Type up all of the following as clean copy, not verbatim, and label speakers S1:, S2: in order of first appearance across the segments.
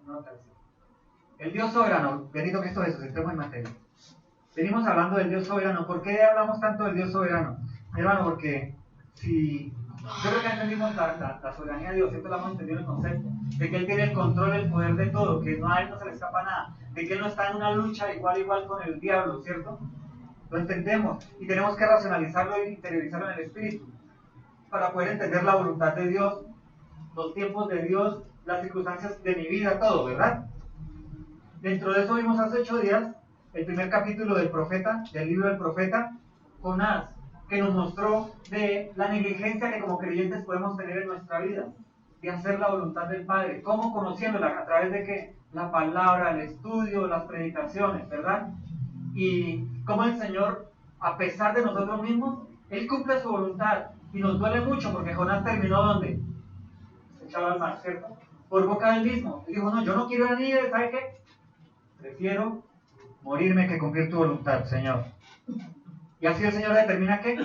S1: no, el Dios soberano, bendito Cristo Jesús, entremos en materia. Venimos hablando del Dios soberano. ¿Por qué hablamos tanto del Dios soberano? Hermano, porque si yo creo que entendimos la soberanía de Dios, ¿cierto? La hemos entendido el concepto de que Él tiene el control, el poder de todo, que no a Él no se le escapa nada, de que Él no está en una lucha igual a igual con el diablo, ¿cierto? Lo entendemos y tenemos que racionalizarlo e interiorizarlo en el espíritu para poder entender la voluntad de Dios, los tiempos de Dios, las circunstancias de mi vida, todo, ¿verdad? Dentro de eso vimos hace 8 días el primer capítulo del profeta, del libro del profeta Jonás, que nos mostró de la negligencia que como creyentes podemos tener en nuestra vida, de hacer la voluntad del Padre. ¿Cómo? Conociéndola, a través de qué? La palabra, el estudio, las predicaciones, ¿verdad? Y cómo el Señor, a pesar de nosotros mismos, Él cumple su voluntad. Y nos duele mucho porque Jonás terminó ¿dónde? Echado al mar, ¿cierto? Por boca del mismo. Él dijo, no, yo no quiero ir a Nínive, ¿sabe qué? Prefiero morirme que cumplir tu voluntad, Señor. Y así el Señor determina ¿qué?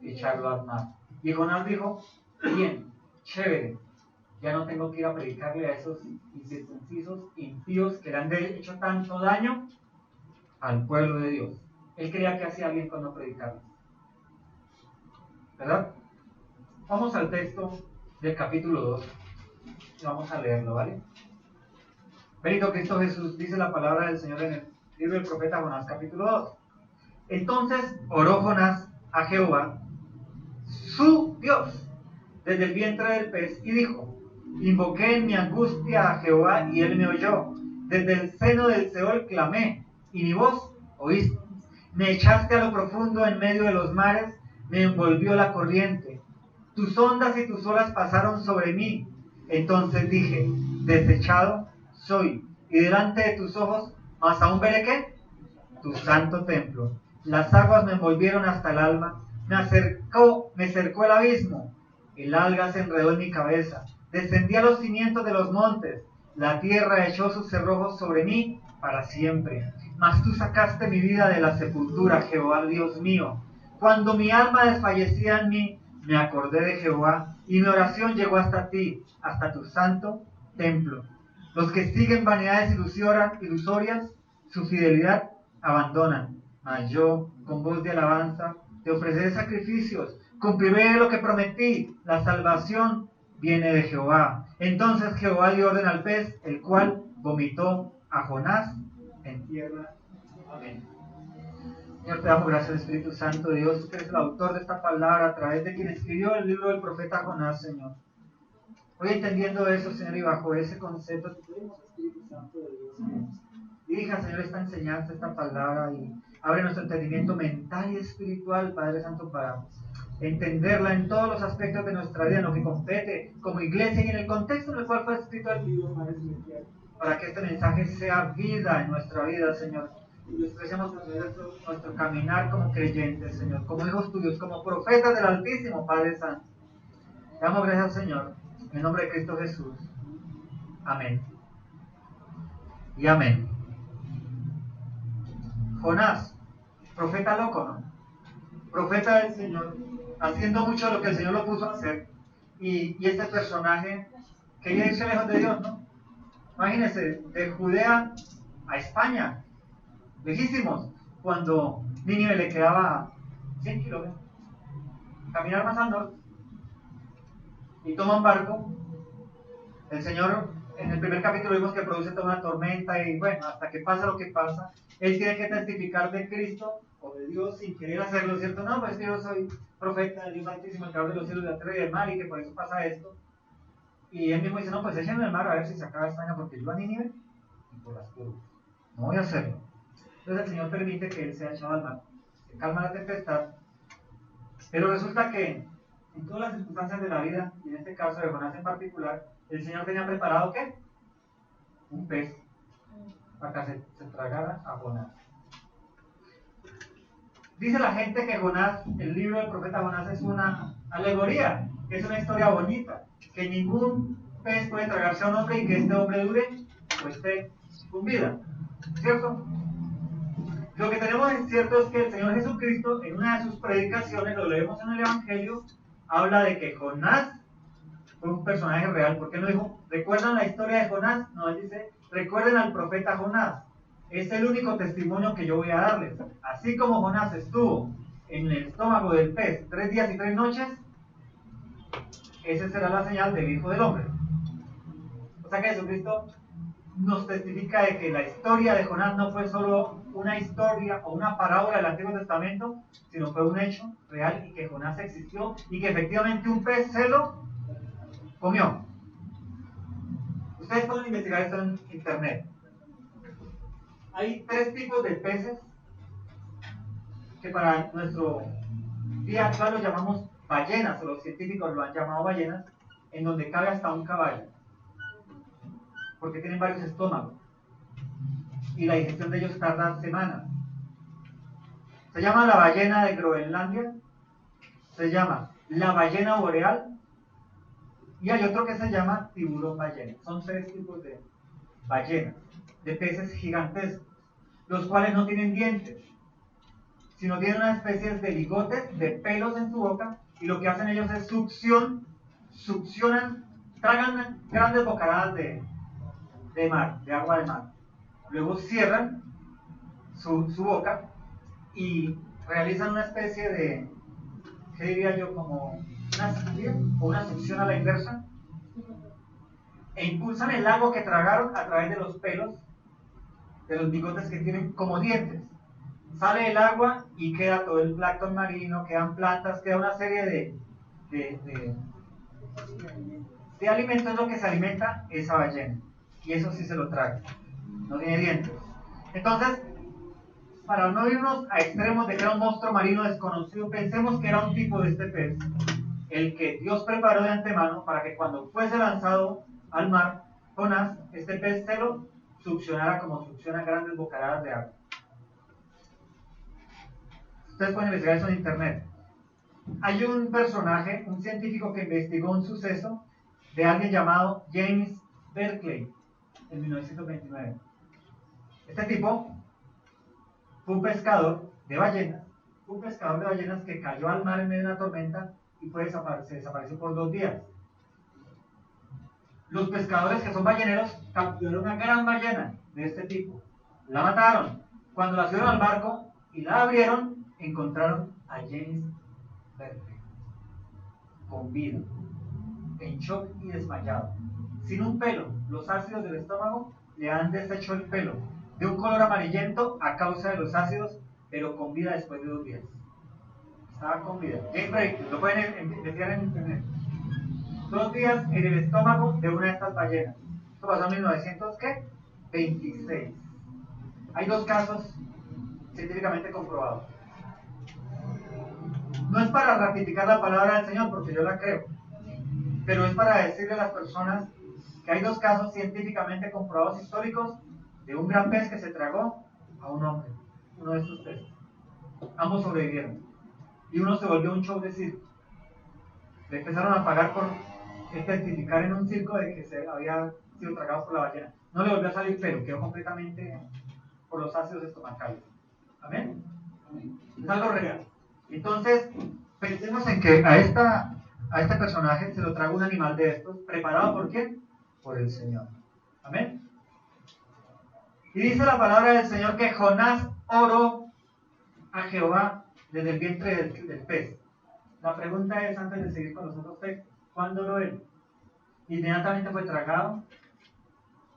S1: Echarlo al mar. Y Jonás dijo, bien, chévere, ya no tengo que ir a predicarle a esos incircuncisos, impíos que le han hecho tanto daño al pueblo de Dios. Él creía que hacía bien con no predicarles. ¿Verdad? Vamos al texto del capítulo 2 y vamos a leerlo, ¿vale? Bendito Cristo Jesús, dice la palabra del Señor en el libro del profeta Jonás, capítulo 2. Entonces oró Jonás a Jehová, su Dios, desde el vientre del pez, y dijo, invoqué en mi angustia a Jehová, y él me oyó. Desde el seno del Seol clamé, y mi voz oíste. Me echaste a lo profundo en medio de los mares, me envolvió la corriente. Tus ondas y tus olas pasaron sobre mí. Entonces dije, desechado soy, y delante de tus ojos, mas aún veré ¿qué? Tu santo templo. Las aguas me envolvieron hasta el alma, me cercó el abismo. El alga se enredó en mi cabeza, descendí a los cimientos de los montes, la tierra echó sus cerrojos sobre mí para siempre. Mas tú sacaste mi vida de la sepultura, Jehová Dios mío. Cuando mi alma desfallecía en mí, me acordé de Jehová, y mi oración llegó hasta ti, hasta tu santo templo. Los que siguen vanidades ilusorias, su fidelidad abandonan. Mas yo, con voz de alabanza, te ofreceré sacrificios, cumpliré lo que prometí, la salvación viene de Jehová. Entonces Jehová dio orden al pez, el cual vomitó a Jonás en tierra. Amén. Señor, te damos gracias, Espíritu Santo de Dios, que eres el autor de esta palabra a través de quien escribió el libro del profeta Jonás, Señor. Hoy entendiendo eso, Señor, y bajo ese concepto, te pedimos, Espíritu Santo de Dios, Señor. Dirija, Señor, esta enseñanza, esta palabra, y abre nuestro entendimiento mental y espiritual, Padre Santo, para entenderla en todos los aspectos de nuestra vida, en lo que compete como iglesia y en el contexto en el cual fue escrito el libro, Padre Celestial, para que este mensaje sea vida en nuestra vida, Señor. Y expresemos nuestro caminar como creyentes, Señor, como hijos tuyos, como profetas del Altísimo, Padre Santo. Te damos gracias, Señor, en el nombre de Cristo Jesús. Amén. Y amén. Jonás, profeta loco, ¿no? Profeta del Señor, haciendo mucho de lo que el Señor lo puso a hacer. Y este personaje quería irse lejos de Dios, ¿no? Imagínense, de Judea a España, lejísimos, cuando Nínive le quedaba 100 kilómetros. Caminar más al norte. Y toma un barco. El Señor, en el primer capítulo vimos que produce toda una tormenta y bueno, hasta que pasa lo que pasa, Él tiene que testificar de Cristo o de Dios sin querer hacerlo, ¿cierto? No, pues que yo soy profeta del Dios Altísimo, el creador de los cielos, de la tierra y del mar, y que por eso pasa esto. Y él mismo dice, no, pues échenme al mar a ver si se acaba España, porque yo a Nínive y por las curvas. No voy a hacerlo. Entonces el Señor permite que él sea echado al mar. Se calma la tempestad. Pero resulta que en todas las circunstancias de la vida, y en este caso de Jonás en particular, el Señor tenía preparado ¿qué? Un pez para que se tragara a Jonás. Dice la gente que Jonás, el libro del profeta Jonás es una alegoría, que es una historia bonita, que ningún pez puede tragarse a un hombre y que este hombre dure o esté con vida, ¿cierto? Lo que tenemos en cierto es que el Señor Jesucristo, en una de sus predicaciones, lo leemos en el Evangelio, habla de que Jonás fue un personaje real, porque él no dijo, ¿recuerdan la historia de Jonás? No, él dice, recuerden al profeta Jonás. Es el único testimonio que yo voy a darles. Así como Jonás estuvo en el estómago del pez 3 días y 3 noches, esa será la señal del Hijo del Hombre. O sea que Jesucristo nos testifica de que la historia de Jonás no fue solo una historia o una parábola del Antiguo Testamento, sino fue un hecho real y que Jonás existió y que efectivamente un pez se lo comió. Ustedes pueden investigar esto en internet. Hay 3 tipos de peces que para nuestro día actual los llamamos ballenas, o los científicos lo han llamado ballenas, en donde cabe hasta un caballo, porque tienen varios estómagos y la digestión de ellos tarda semanas. Se llama la ballena de Groenlandia, se llama la ballena boreal y hay otro que se llama tiburón ballena. Son 3 tipos de ballenas, de peces gigantescos, los cuales no tienen dientes, sino tienen una especie de bigotes, de pelos en su boca, y lo que hacen ellos es succionan, tragan grandes bocaradas de mar, de agua de mar. Luego cierran su boca y realizan una especie de, ¿qué diría yo? Como una sangría o una succión a la inversa, e impulsan el agua que tragaron a través de los pelos, de los bigotes que tienen como dientes. Sale el agua y queda todo el plancton marino, quedan plantas, queda una serie de alimentos, es lo que se alimenta esa ballena. Y eso sí se lo traga, no tiene dientes. Entonces, para no irnos a extremos de que era un monstruo marino desconocido, pensemos que era un tipo de este pez, el que Dios preparó de antemano para que cuando fuese lanzado al mar, Jonás, este pez se lo succionara como succiona grandes bocaradas de agua. Ustedes pueden investigar eso en internet. Hay un personaje, un científico que investigó un suceso de alguien llamado James Berkeley en 1929. Este tipo fue un pescador de ballenas, que cayó al mar en medio de una tormenta y se desapareció por 2 días. Los pescadores que son balleneros capturaron una gran ballena de este tipo, la mataron. Cuando la subieron al barco y la abrieron, encontraron a James Berkeley con vida, en shock y desmayado, sin un pelo. Los ácidos del estómago le han deshecho el pelo, de un color amarillento a causa de los ácidos, pero con vida después de 2 días. Estaba con vida. James Berkeley, lo pueden investigar en internet. 2 días en el estómago de una de estas ballenas. Esto pasó en 1926. Hay 2 casos científicamente comprobados. No es para ratificar la palabra del Señor, porque yo la creo, pero es para decirle a las personas que hay 2 casos científicamente comprobados históricos de un gran pez que se tragó a un hombre, uno de estos peces. Ambos sobrevivieron y uno se volvió un show de circo. Le empezaron a pagar por testificar en un circo de que se había sido tragado por la ballena. No le volvió a salir pelo, quedó completamente por los ácidos estomacales. ¿Amén? Es algo real. Entonces, pensemos en que a este personaje se lo traga un animal de estos, preparado ¿por quién? Por el Señor. ¿Amén? Y dice la palabra del Señor que Jonás oró a Jehová desde el vientre del pez. La pregunta es, antes de seguir con los otros textos, ¿cuándo oró él? ¿Inmediatamente fue tragado?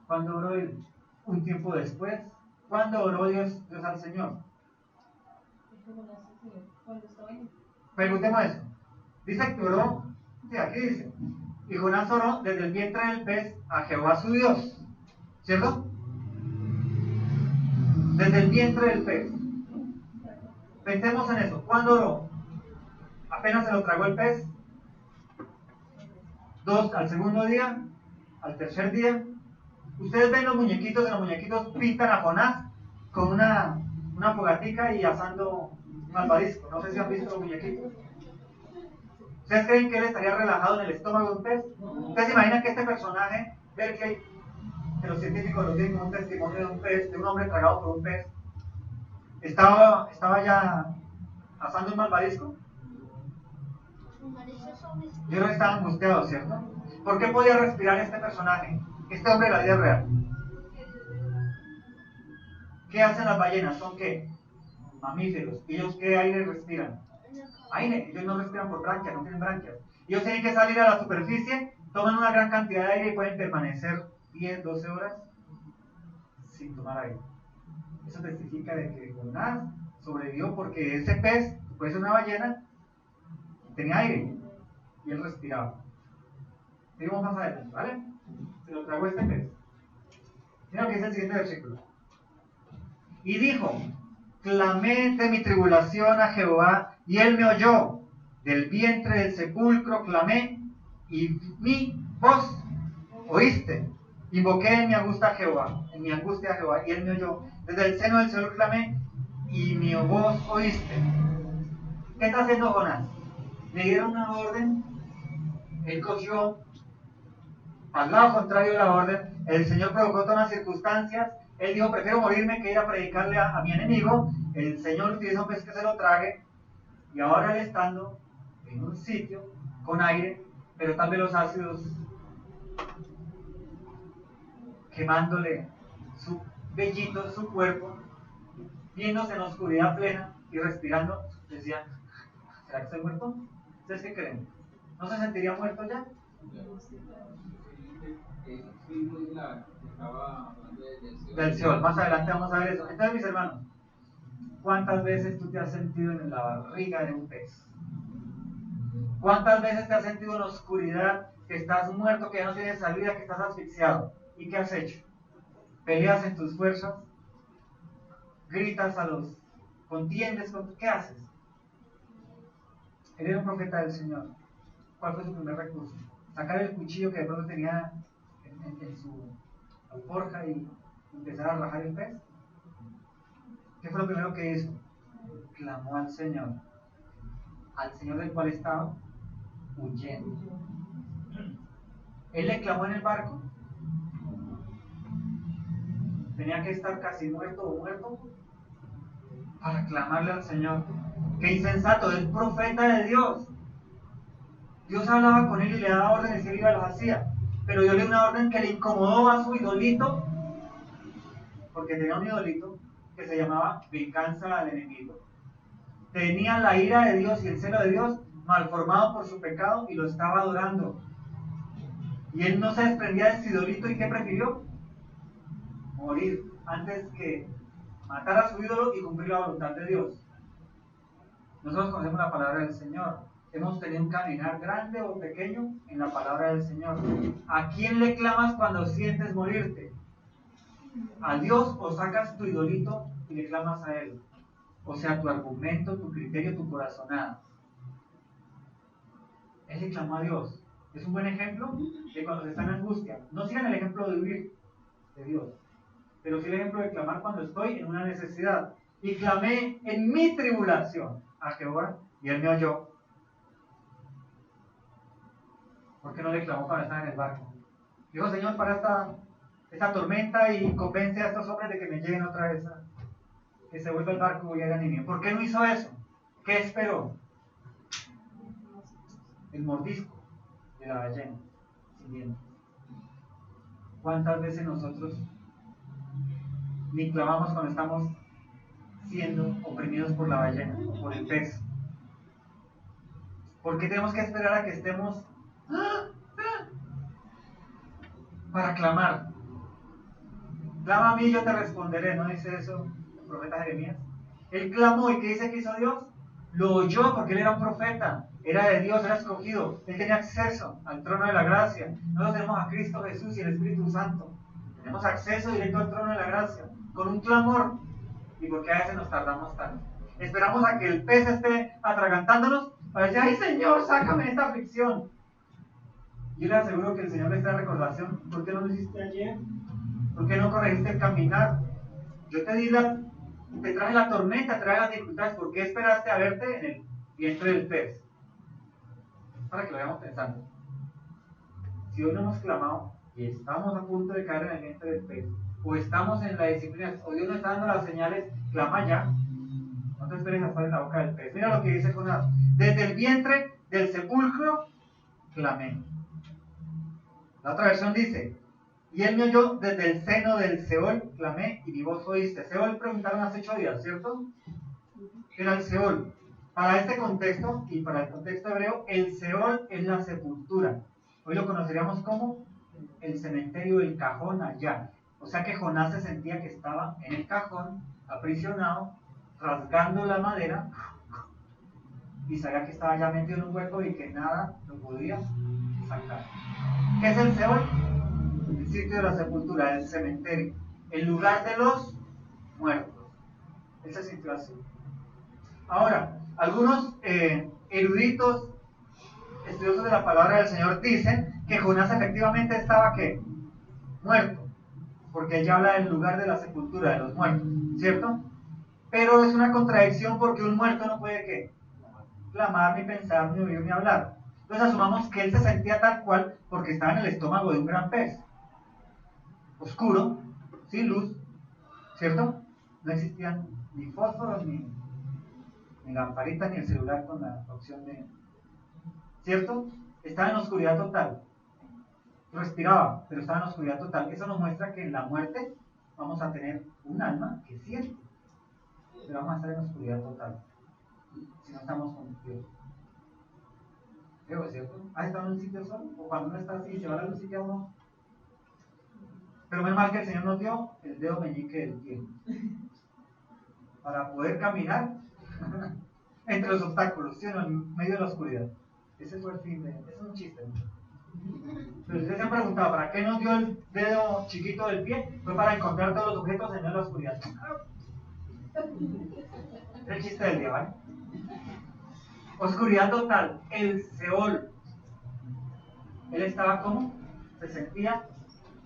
S1: ¿Cuándo oró él? ¿Un tiempo después? ¿Cuándo oró Dios al Señor? Preguntemos eso. Dice que oró, sí, aquí dice, y Jonás oró desde el vientre del pez a Jehová su Dios, ¿cierto? Desde el vientre del pez. Pensemos en eso. ¿Cuándo oró? Apenas se lo tragó el pez. 2, al segundo día, al tercer día. Ustedes ven los muñequitos, en los muñequitos pintan a Jonás con una fogatica y asando un malvavisco. No sé si han visto los muñequitos. ¿Ustedes creen que él estaría relajado en el estómago de un pez? ¿Ustedes se imaginan que este personaje, Berkeley, que los científicos lo tienen como un testimonio de un pez, de un hombre tragado por un pez, estaba ya asando un malvavisco? Yo creo que estaba angustiado, ¿cierto? ¿Por qué podía respirar este personaje? Este hombre de la vida real. ¿Qué hacen las ballenas? ¿Son qué? Mamíferos. ¿Ellos qué aire respiran? Aire. Ellos no respiran por branquias, no tienen branquias. Ellos tienen que salir a la superficie, toman una gran cantidad de aire y pueden permanecer 10, 12 horas sin tomar aire. Eso testifica de que Jonás sobrevivió porque ese pez, puede ser una ballena, tenía aire y él respiraba. Seguimos más adelante, ¿vale? Se lo tragó este pez. Mira lo que dice el siguiente versículo. Y dijo: clamé de mi tribulación a Jehová, y él me oyó. Del vientre del sepulcro clamé, y mi voz oíste. Invoqué en mi angustia a Jehová, y él me oyó. Desde el seno del Señor clamé, y mi voz oíste. ¿Qué está haciendo Jonás? Le dieron una orden, él cogió al lado contrario de la orden, el Señor provocó todas las circunstancias, él dijo: prefiero morirme que ir a predicarle a mi enemigo. El Señor utiliza un pez que se lo trague, y ahora él estando en un sitio con aire, pero también los ácidos quemándole su vellito, su cuerpo, viéndose en la oscuridad plena y respirando, decía: ¿será que estoy muerto? ¿Ustedes qué creen? ¿No se sentiría muerto ya? Del Seol. Más adelante vamos a ver eso. Entonces, mis hermanos, ¿cuántas veces tú te has sentido en la barriga de un pez? ¿Cuántas veces te has sentido en la oscuridad, que estás muerto, que ya no tienes salida, que estás asfixiado? ¿Y qué has hecho? ¿Peleas en tus fuerzas? ¿Gritas a los... contiendes con... ¿Qué haces? Él era un profeta del Señor. ¿Cuál fue su primer recurso? Sacar el cuchillo que de pronto tenía en su alforja y empezar a rajar el pez. ¿Qué fue lo primero que hizo? Clamó al Señor del cual estaba huyendo. Él le clamó en el barco. Tenía que estar casi muerto o muerto para clamarle al Señor. ¡Qué insensato! Es profeta de Dios. Dios hablaba con él y le daba órdenes y él iba y las hacía. Pero dio una orden que le incomodó a su idolito, porque tenía un idolito que se llamaba venganza al enemigo. Tenía la ira de Dios y el celo de Dios malformado por su pecado y lo estaba adorando. Y él no se desprendía de ese idolito. ¿Y qué prefirió? Morir antes que matar a su ídolo y cumplir la voluntad de Dios. Nosotros conocemos la palabra del Señor. Hemos tenido un caminar grande o pequeño en la palabra del Señor. ¿A quién le clamas cuando sientes morirte? ¿A Dios o sacas tu idolito y le clamas a Él? O sea, tu argumento, tu criterio, tu corazonada. Él le clamó a Dios. Es un buen ejemplo de cuando se está en angustia. No sigan el ejemplo de huir de Dios, pero sí el ejemplo de clamar cuando estoy en una necesidad. Y clamé en mi tribulación a Jehová, y Él me oyó. ¿Por qué no le clamó cuando estaba en el barco? Dijo: Señor, para esta tormenta, y convence a estos hombres de que me lleguen otra vez, que se vuelva el barco y hagan Nínive. ¿Por qué no hizo eso? ¿Qué esperó? El mordisco de la ballena sin dientes. ¿Cuántas veces nosotros ni clamamos cuando estamos siendo oprimidos por la ballena, por el pez? ¿Por qué tenemos que esperar a que estemos para clamar? Clama a mí y yo te responderé, ¿no dice eso el profeta Jeremías? Él clamó, ¿y qué dice que hizo Dios? Lo oyó, porque él era un profeta, era de Dios, era escogido, él tenía acceso al trono de la gracia. Nosotros tenemos a Cristo Jesús y el Espíritu Santo, tenemos acceso directo al trono de la gracia, con un clamor. ¿Y por qué a veces nos tardamos tanto? Esperamos a que el pez esté atragantándonos para decir: ¡ay, Señor, sácame de esta aflicción! Yo le aseguro que el Señor le trae recordación. ¿Por qué no lo hiciste ayer? ¿Por qué no corregiste el caminar? Yo te traje la tormenta, te traje las dificultades. ¿Por qué esperaste a verte en el vientre del pez? Para que lo vayamos pensando. Si hoy no hemos clamado y estamos a punto de caer en el vientre del pez, o estamos en la disciplina, o Dios nos está dando las señales, clama ya. No te esperes a estar en la boca del pez. Mira lo que dice Jonás: desde el vientre del sepulcro clamé. La otra versión dice, y él me oyó desde el seno del Seol, clamé y mi voz oíste. Seol preguntaron hace 8 días, ¿cierto? Era el Seol. Para este contexto y para el contexto hebreo, el Seol es la sepultura. Hoy lo conoceríamos como el cementerio del cajón allá. O sea que Jonás se sentía que estaba en el cajón, aprisionado, rasgando la madera, y sabía que estaba ya metido en un hueco y que nada lo podía sacar. ¿Qué es el Seol? El sitio de la sepultura, el cementerio, el lugar de los muertos. Ese sitio así. Ahora, algunos eruditos, estudiosos de la palabra del Señor, dicen que Jonás efectivamente estaba ¿qué? Muerto, porque ella habla del lugar de la sepultura de los muertos, ¿cierto? Pero es una contradicción porque un muerto no puede ¿qué? Clamar, ni pensar, ni oír, ni hablar. Entonces asumamos que él se sentía tal cual porque estaba en el estómago de un gran pez, oscuro, sin luz, ¿cierto? No existían ni fósforos, ni lamparita, ni el celular con la opción de... ¿Cierto? Estaba en oscuridad total. Respiraba, pero estaba en oscuridad total. Eso nos muestra que en la muerte vamos a tener un alma que siente, pero vamos a estar en oscuridad total si no estamos con Dios. ¿Es cierto? ¿Has estado en un sitio solo? O cuando uno está así y se va a la luz y ya uno... Pero menos mal que el Señor nos dio el dedo meñique del pie para poder caminar entre los obstáculos, ¿sí? En medio de la oscuridad. Ese fue el fin de... Eso es un chiste, ¿no? Pero ustedes se han preguntado, ¿para qué nos dio el dedo chiquito del pie? Fue para encontrar todos los objetos en medio de la oscuridad. Es el chiste del día, ¿vale? Oscuridad total, el Seol. Él estaba como, se sentía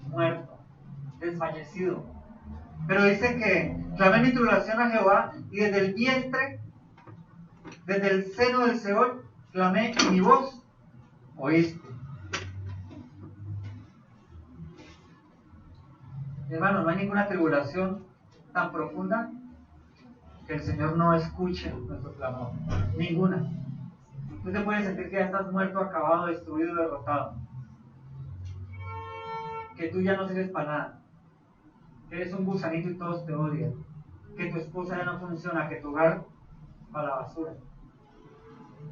S1: muerto, desfallecido. Pero dice que clamé mi tribulación a Jehová y desde el vientre, desde el seno del Seol, clamé y mi voz oíste. Hermano, no hay ninguna tribulación tan profunda que el Señor no escuche nuestro clamor. Ninguna. Tú te puedes sentir que ya estás muerto, acabado, destruido, derrotado. Que tú ya no sirves para nada. Que eres un gusanito y todos te odian. Que tu esposa ya no funciona, que tu hogar va a la basura.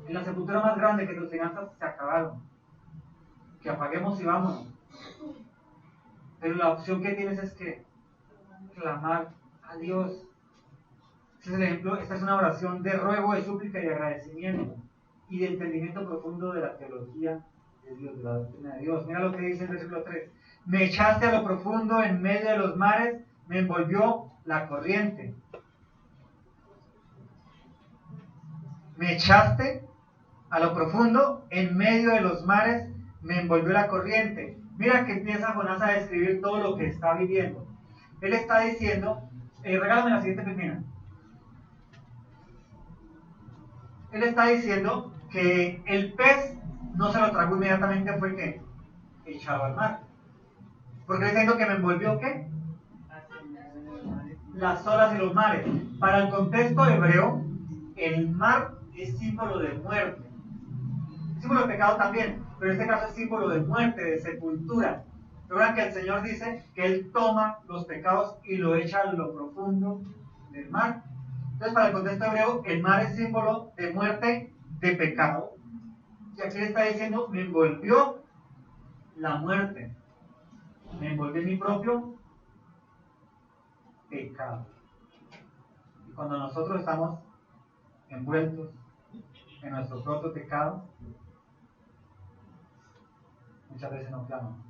S1: En la sepultura más grande, que tus finanzas se acabaron. Que apaguemos y vámonos. Pero la opción que tienes es que clamar a Dios. Este es el ejemplo, esta es una oración de ruego, de súplica y de agradecimiento y de entendimiento profundo de la teología de Dios, de la doctrina de Dios. Mira lo que dice el versículo 3. Me echaste a lo profundo en medio de los mares, me envolvió la corriente. Me echaste a lo profundo en medio de los mares, me envolvió la corriente. Mira que empieza Jonás a describir todo lo que está viviendo. Él está diciendo, regálame la siguiente primera. Él está diciendo que el pez no se lo tragó inmediatamente, fue que echado al mar. Porque está diciendo que me envolvió ¿qué? Las olas y los mares. Para el contexto hebreo, el mar es símbolo de muerte. Es símbolo de pecado también, pero en este caso es símbolo de muerte, de sepultura. Recuerdan que el Señor dice que Él toma los pecados y lo echa a lo profundo del mar. Entonces, para el contexto hebreo, el mar es símbolo de muerte, de pecado. Y aquí le está diciendo, me envolvió la muerte. Me envolvió mi propio pecado. Y cuando nosotros estamos envueltos en nuestro propio pecado, muchas veces no clamamos.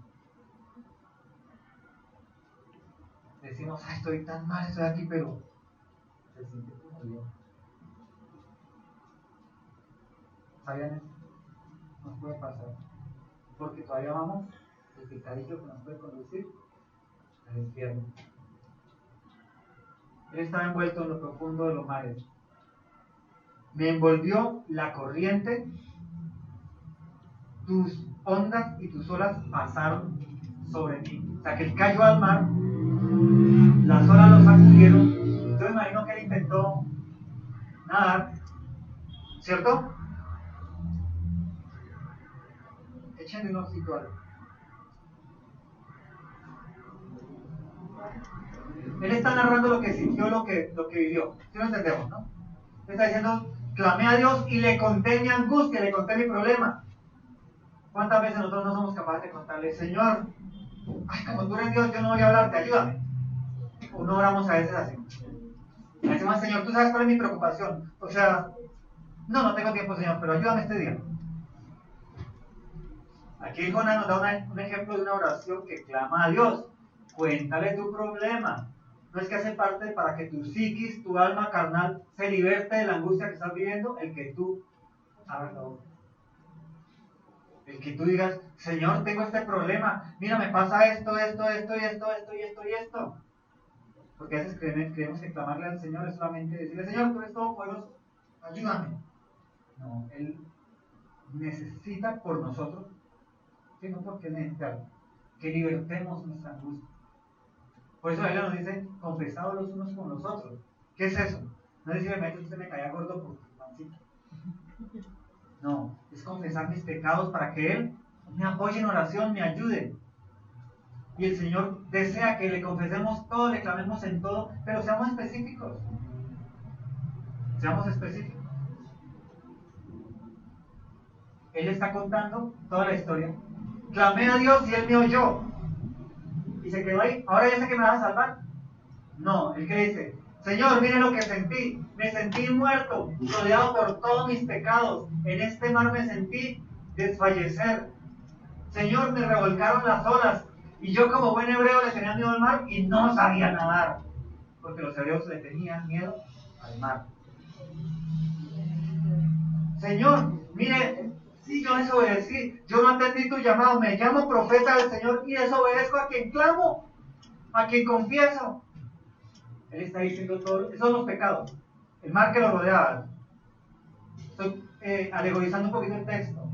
S1: Decimos, ay, estoy tan mal, estoy aquí, pero se siente como Dios. ¿Sabían eso? Nos puede pasar. Porque todavía vamos el pecadillo que nos puede conducir al infierno. Él estaba envuelto en lo profundo de los mares. Me envolvió la corriente, tus ondas y tus olas pasaron sobre mí. O sea, que él cayó al mar, las olas lo sacudieron. Yo me imagino que él intentó nadar, ¿cierto? Échenle un ojito algo. Él está narrando lo que sintió, lo que vivió. ¿Sí lo entendemos, no? Él está diciendo, clamé a Dios y le conté mi angustia, le conté mi problema. ¿Cuántas veces nosotros no somos capaces de contarle, Señor, ay, como tú eres Dios, yo no voy a hablarte, ayúdame? O no oramos a veces así. Le decimos, Señor, tú sabes cuál es mi preocupación. O sea, no tengo tiempo, Señor, pero ayúdame este día. Aquí Jonás nos da un ejemplo de una oración que clama a Dios. Cuéntale tu problema. No es que hace parte para que tu psiquis, tu alma carnal, se liberte de la angustia que estás viviendo, el que tú abras la boca. El que tú digas, Señor, tengo este problema. Mira, me pasa esto. Porque a veces creemos que clamarle al Señor es solamente decirle, Señor, tú eres todopoderoso, ayúdame. No, Él necesita por nosotros, sino porque Él necesita que libertemos nuestra angustia. Por eso la Biblia nos dice, confesados los unos con los otros. ¿Qué es eso? No es decirme, usted me caía gordo por tu pancita. No, es confesar mis pecados para que Él me apoye en oración, me ayude. Y el Señor desea que le confesemos todo, le clamemos en todo, pero seamos específicos. Seamos específicos. Él está contando toda la historia. Clamé a Dios y Él me oyó. Y se quedó ahí. Ahora ya sé que me vas a salvar. No, el que dice, Señor, mire lo que sentí. Me sentí muerto, rodeado por todos mis pecados. En este mar me sentí desfallecer. Señor, me revolcaron las olas. Y yo como buen hebreo le tenía miedo al mar y no sabía nadar. Porque los hebreos le tenían miedo al mar. Señor, mire, sí, yo desobedecí. Yo no atendí tu llamado. Me llamo profeta del Señor y desobedezco a quien clamo, a quien confieso. Él está diciendo todo. Esos son los pecados. El mar que lo rodeaba. Estoy alegorizando un poquito el texto.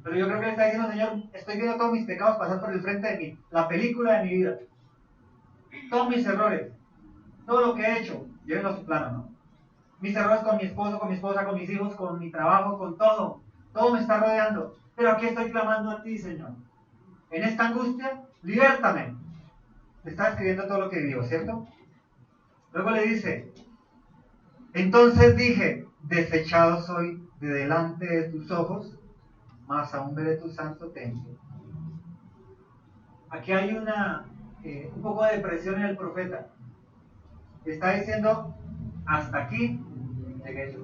S1: Pero yo creo que él está diciendo, Señor, estoy viendo todos mis pecados pasar por el frente de mí. La película de mi vida. Todos mis errores. Todo lo que he hecho. Llévenlo a su plano, ¿no? Mis errores con mi esposo, con mi esposa, con mis hijos, con mi trabajo, con todo. Todo me está rodeando. Pero aquí estoy clamando a ti, Señor. En esta angustia, libértame. Le está escribiendo todo lo que vivió, ¿cierto? Luego le dice, entonces dije, desechado soy de delante de tus ojos, mas aún veré tu santo templo. Aquí hay un poco de depresión en el profeta. Está diciendo, hasta aquí llegué yo.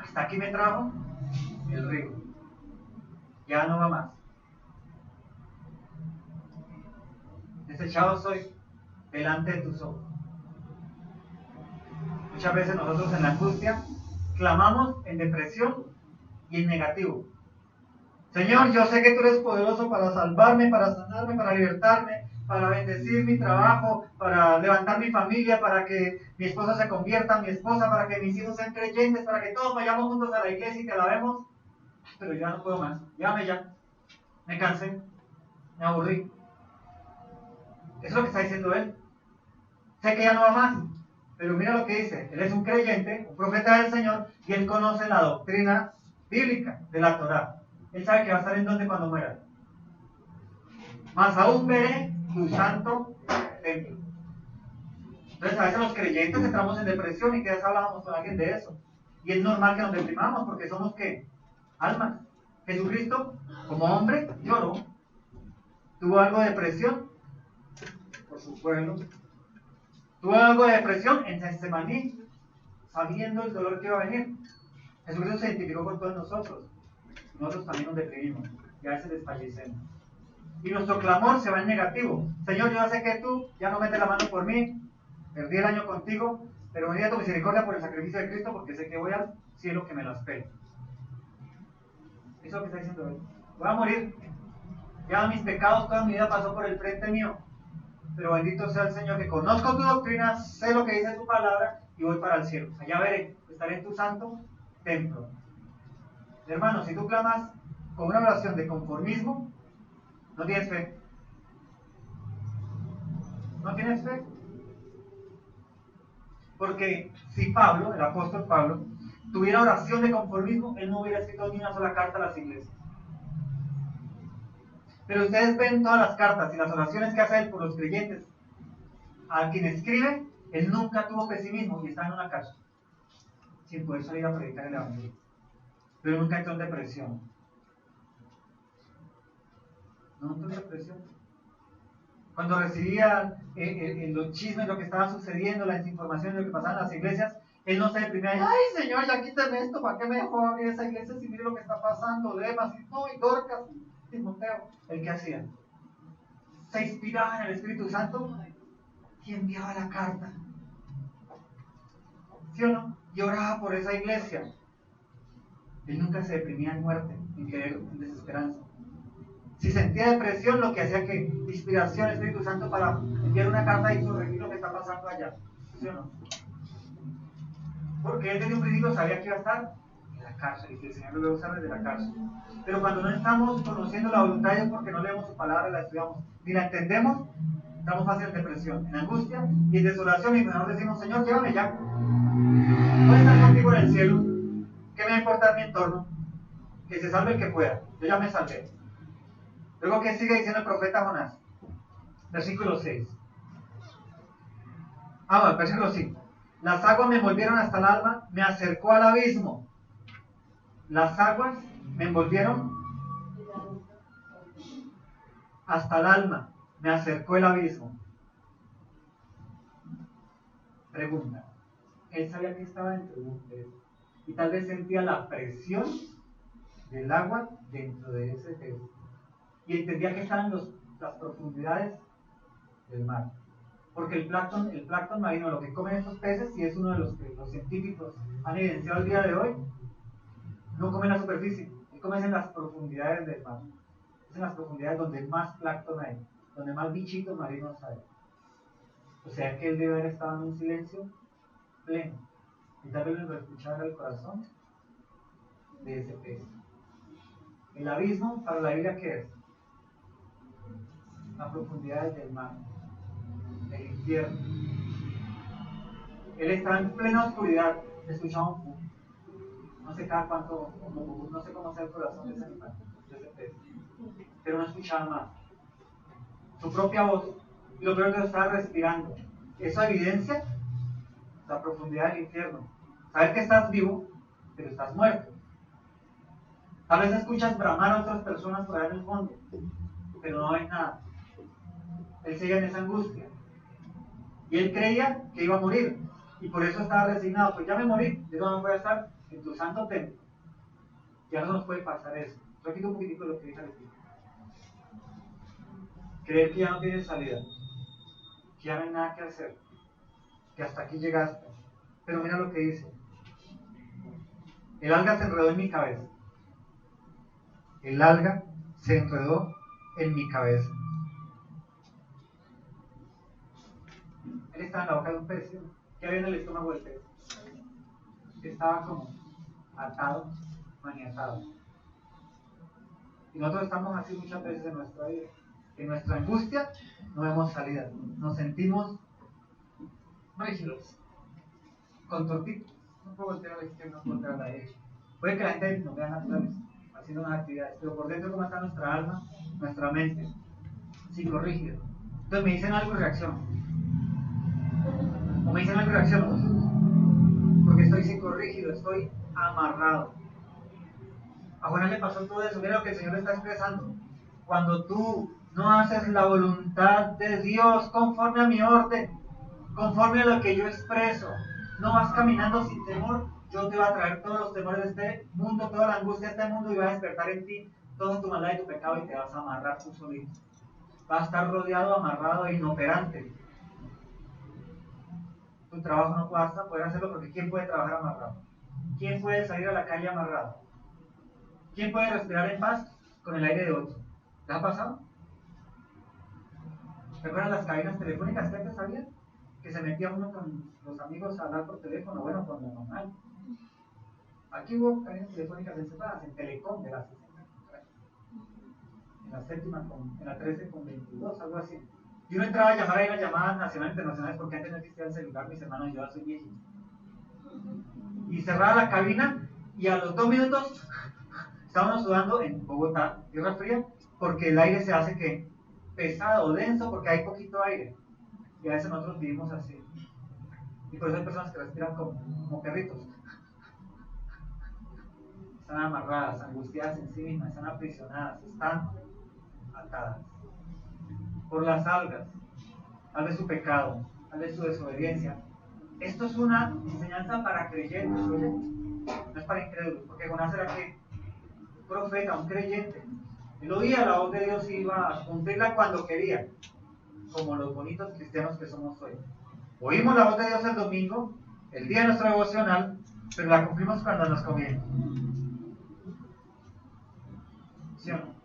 S1: Hasta aquí me trajo el río. Ya no va más. Desechado soy delante de tus ojos. Muchas veces nosotros en la angustia clamamos en depresión y en negativo. Señor, yo sé que tú eres poderoso para salvarme, para sanarme, para libertarme, para bendecir mi trabajo, para levantar mi familia, para que mi esposa se convierta en mi esposa, para que mis hijos sean creyentes, para que todos vayamos juntos a la iglesia y te alabemos. Pero ya no puedo más. Llámame ya. Me cansé. Me aburrí. Eso es lo que está diciendo él. Sé que ya no va más. Pero mira lo que dice. Él es un creyente, un profeta del Señor, y él conoce la doctrina bíblica de la Torá. Él sabe que va a estar en donde cuando muera. Más aún veré tu santo templo. Entonces a veces los creyentes entramos en depresión y que ya hablábamos con alguien de eso. Y es normal que nos deprimamos porque somos ¿qué? Almas. Jesucristo, como hombre, lloró. ¿Tuvo algo de depresión? Por su pueblo. ¿Tuvo algo de depresión? En Getsemaní, sabiendo el dolor que iba a venir. Jesucristo se identificó con todos nosotros. Nosotros también nos deprimimos y a veces desfallecemos. Y nuestro clamor se va en negativo. Señor, yo sé que tú ya no metes la mano por mí, perdí el año contigo, pero me da tu misericordia por el sacrificio de Cristo porque sé que voy al cielo que me lo espero. Eso es lo que está diciendo él. Voy a morir. Ya mis pecados, toda mi vida pasó por el frente mío. Pero bendito sea el Señor que conozco tu doctrina, sé lo que dice tu palabra y voy para el cielo. Allá veré, estaré en tu santo templo. Hermano, si tú clamas con una oración de conformismo, no tienes fe. No tienes fe. Porque si Pablo, el apóstol Pablo, tuviera oración de conformismo, él no hubiera escrito ni una sola carta a las iglesias. Pero ustedes ven todas las cartas y las oraciones que hace él por los creyentes. A quien escribe, él nunca tuvo pesimismo y está en una cárcel, sin poder salir a predicar el evangelio. Pero nunca entró en depresión. No entró en depresión. Cuando recibía los chismes, lo que estaba sucediendo, las informaciones, lo que pasaba en las iglesias, él no se deprimía y, ay Señor, ya quítame esto, ¿para qué me dejó abrir esa iglesia si mire lo que está pasando? Demas y Dorcas y Timoteo. ¿El qué hacía? Se inspiraba en el Espíritu Santo y enviaba la carta. ¿Sí o no? Y oraba por esa iglesia. Él nunca se deprimía en muerte, en desesperanza. Si sentía depresión, lo que hacía que inspiración, Espíritu Santo, para enviar una carta y corregir lo que está pasando allá. ¿Sí o no? Porque él desde un principio sabía que iba a estar en la cárcel y que el Señor lo iba a usar desde la cárcel. Pero cuando no estamos conociendo la voluntad de Dios porque no leemos su palabra, la estudiamos, ni la entendemos, estamos fácil en depresión, en angustia y en desolación, y mejor decimos, Señor, llévame ya. Voy a estar contigo en el cielo. ¿Qué me va a importar mi entorno? Que se salve el que pueda. Yo ya me salvé. Luego, ¿qué sigue diciendo el profeta Jonás? Versículo 6. No, versículo 5. Las aguas me envolvieron hasta el alma, me acercó al abismo. Las aguas me envolvieron hasta el alma, me acercó el abismo. Pregunta. Él sabía que estaba dentro de un pez y tal vez sentía la presión del agua dentro de ese pez y entendía que estaban las profundidades del mar. Porque el plancton marino, lo que comen estos peces, y es uno de los que los científicos han evidenciado el día de hoy, no comen la superficie, comen en las profundidades del mar. Es en las profundidades donde más plancton hay, donde más bichitos marinos hay. O sea que él debe haber estado en un silencio pleno. Y tal vez lo escuchara el corazón de ese pez. El abismo, para la Biblia, ¿qué es? Las profundidades del mar, del infierno. Él estaba en plena oscuridad, escuchaba un pum. No sé cada cuánto, no sé cómo sea el corazón de ese animal, de ese pez. Pero no escuchaba más. Su propia voz, y lo peor que lo estaba respirando. Eso evidencia la profundidad del infierno. Saber que estás vivo, pero estás muerto. Tal vez escuchas bramar a otras personas por allá en el fondo, pero no hay nada. Él seguía en esa angustia. Y él creía que iba a morir. Y por eso estaba resignado. Pues ya me morí, yo no voy a estar en tu santo templo. Ya no nos puede pasar eso. Repito un poquitico lo que dice el Espíritu. Creer que ya no tienes salida, que ya no hay nada que hacer, que hasta aquí llegaste. Pero mira lo que dice. El alga se enredó en mi cabeza. El alga se enredó en mi cabeza. Él estaba en la boca de un pez, ¿sí? ¿Qué había en el estómago del pez? Estaba como atado, maniatado. Y nosotros estamos así muchas veces en nuestra vida. En nuestra angustia no vemos salida. Nos sentimos rígidos, contortitos. No puedo voltear a la izquierda, no puedo voltear a la derecha. Puede que la gente nos vea naturales, haciendo unas actividades, pero por dentro, ¿cómo está nuestra alma, nuestra mente? Psicorrígida. Entonces me dicen algo y reacciono. O me dicen algo y reacciono. Porque estoy psicorrígido, estoy amarrado. A Jonás le pasó todo eso. Mira lo que el Señor está expresando. Cuando tú no haces la voluntad de Dios conforme a mi orden, conforme a lo que yo expreso, no vas caminando sin temor, yo te voy a traer todos los temores de este mundo, toda la angustia de este mundo, y voy a despertar en ti toda tu maldad y tu pecado, y te vas a amarrar tú solito. Vas a estar rodeado, amarrado e inoperante. Tu trabajo no vas a poder hacerlo, porque ¿quién puede trabajar amarrado? ¿Quién puede salir a la calle amarrado? ¿Quién puede respirar en paz con el aire de otro? ¿Te ha pasado? ¿Recuerdan las cabinas telefónicas que antes había? Que se metía uno con los amigos a hablar por teléfono, bueno, con lo normal. Aquí hubo cabinas telefónicas encerradas en Telecom de la 60, en la séptima, en la 13 con 22, algo así. Y uno entraba a llamar ahí las llamadas nacionales e internacionales, porque antes no existía el celular, mis hermanos, yo ya soy viejito. Y cerraba la cabina, y a los 2 minutos estábamos sudando en Bogotá, tierra fría, porque el aire se hace que pesado, denso, porque hay poquito aire. Y a veces nosotros vivimos así. Y por eso hay personas que respiran como perritos. Están amarradas, angustiadas en sí mismas, están aprisionadas, están atadas. Por las algas, tal vez su pecado, tal vez su desobediencia. Esto es una enseñanza para creyentes, ¿oye? No es para incrédulos, porque Jonás era que un profeta, un creyente. Él oía la voz de Dios y iba a cumplirla cuando quería, como los bonitos cristianos que somos hoy. Oímos la voz de Dios el domingo, el día de nuestro devocional, pero la cumplimos cuando nos conviene. ¿Sí o no?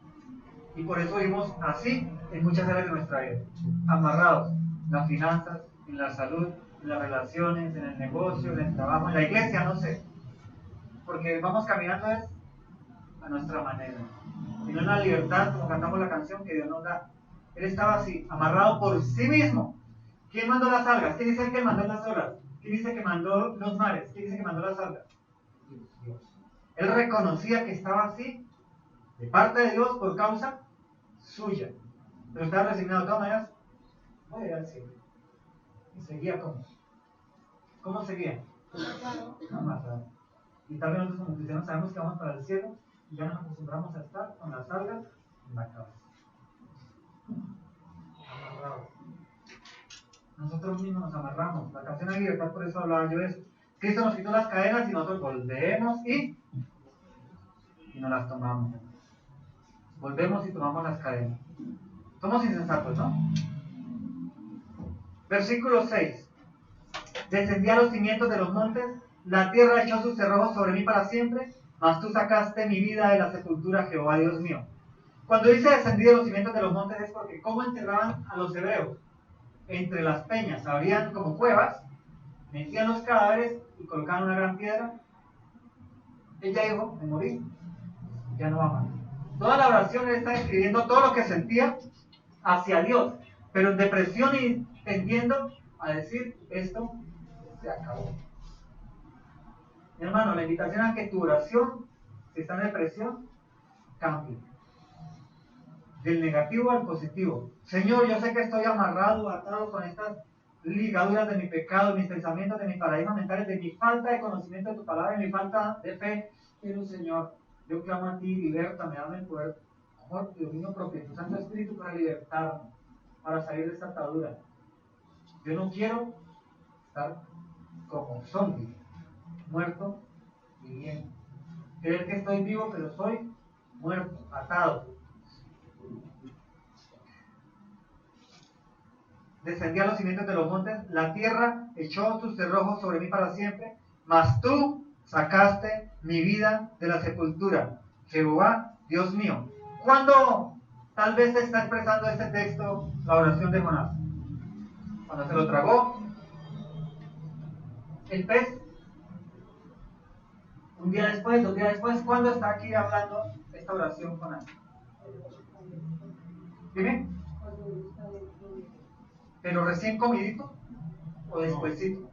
S1: Y por eso vivimos así en muchas áreas de nuestra vida, amarrados en las finanzas, en la salud, en las relaciones, en el negocio, en el trabajo, en la iglesia, no sé. Porque vamos caminando es a nuestra manera. Y no en la libertad, como cantamos la canción, que Dios nos da. Él estaba así, amarrado por sí mismo. ¿Quién mandó las algas? ¿Quién dice que mandó las olas? ¿Quién dice que mandó los mares? ¿Quién dice que mandó las algas? Dios. Él reconocía que estaba así, de parte de Dios, por causa suya. Pero estaba resignado. De todas maneras, voy a ir al cielo. Y seguía como. ¿Cómo seguía? Amarrado. Y tal vez nosotros como cristianos sabemos que vamos para el cielo y ya nos acostumbramos a estar con las algas en la cabeza. Amarrados. Nosotros mismos nos amarramos. La canción de libertad, por eso hablaba yo de eso. Cristo nos quitó las cadenas y nosotros volvemos y nos las tomamos. Volvemos y tomamos las cadenas. Somos insensatos, ¿no? Versículo 6. Descendí a los cimientos de los montes, la tierra echó sus cerrojos sobre mí para siempre, mas tú sacaste mi vida de la sepultura, Jehová Dios mío. Cuando dice descendí de los cimientos de los montes es porque ¿cómo enterraban a los hebreos? Entre las peñas habrían como cuevas, metían los cadáveres y colocaban una gran piedra. Él ya dijo, me morí, ya no va más. Toda la oración él está describiendo todo lo que sentía hacia Dios, pero en depresión y tendiendo a decir, esto se acabó. Mi hermano, la invitación a que tu oración, si está en depresión, cambie. Del negativo al positivo. Señor, yo sé que estoy amarrado, atado con estas ligaduras de mi pecado, de mis pensamientos, de mis paradigmas mentales, de mi falta de conocimiento de tu palabra, de mi falta de fe. Pero Señor, yo clamo a ti, libértame, dame el poder, amor, Dios mío propio, tu Santo Espíritu para libertarme, para salir de esta atadura. Yo no quiero estar como zombie, muerto, viviendo. Creer que estoy vivo, pero soy muerto, atado. Descendí a los cimientos de los montes, la tierra echó sus cerrojos sobre mí para siempre, mas tú sacaste mi vida de la sepultura, Jehová, Dios mío. ¿Cuándo tal vez se está expresando este texto la oración de Jonás? Cuando se lo tragó el pez. Un día después, 2 días después, ¿cuándo está aquí hablando esta oración Jonás? Dime. ¿Pero recién comidito o despuesito?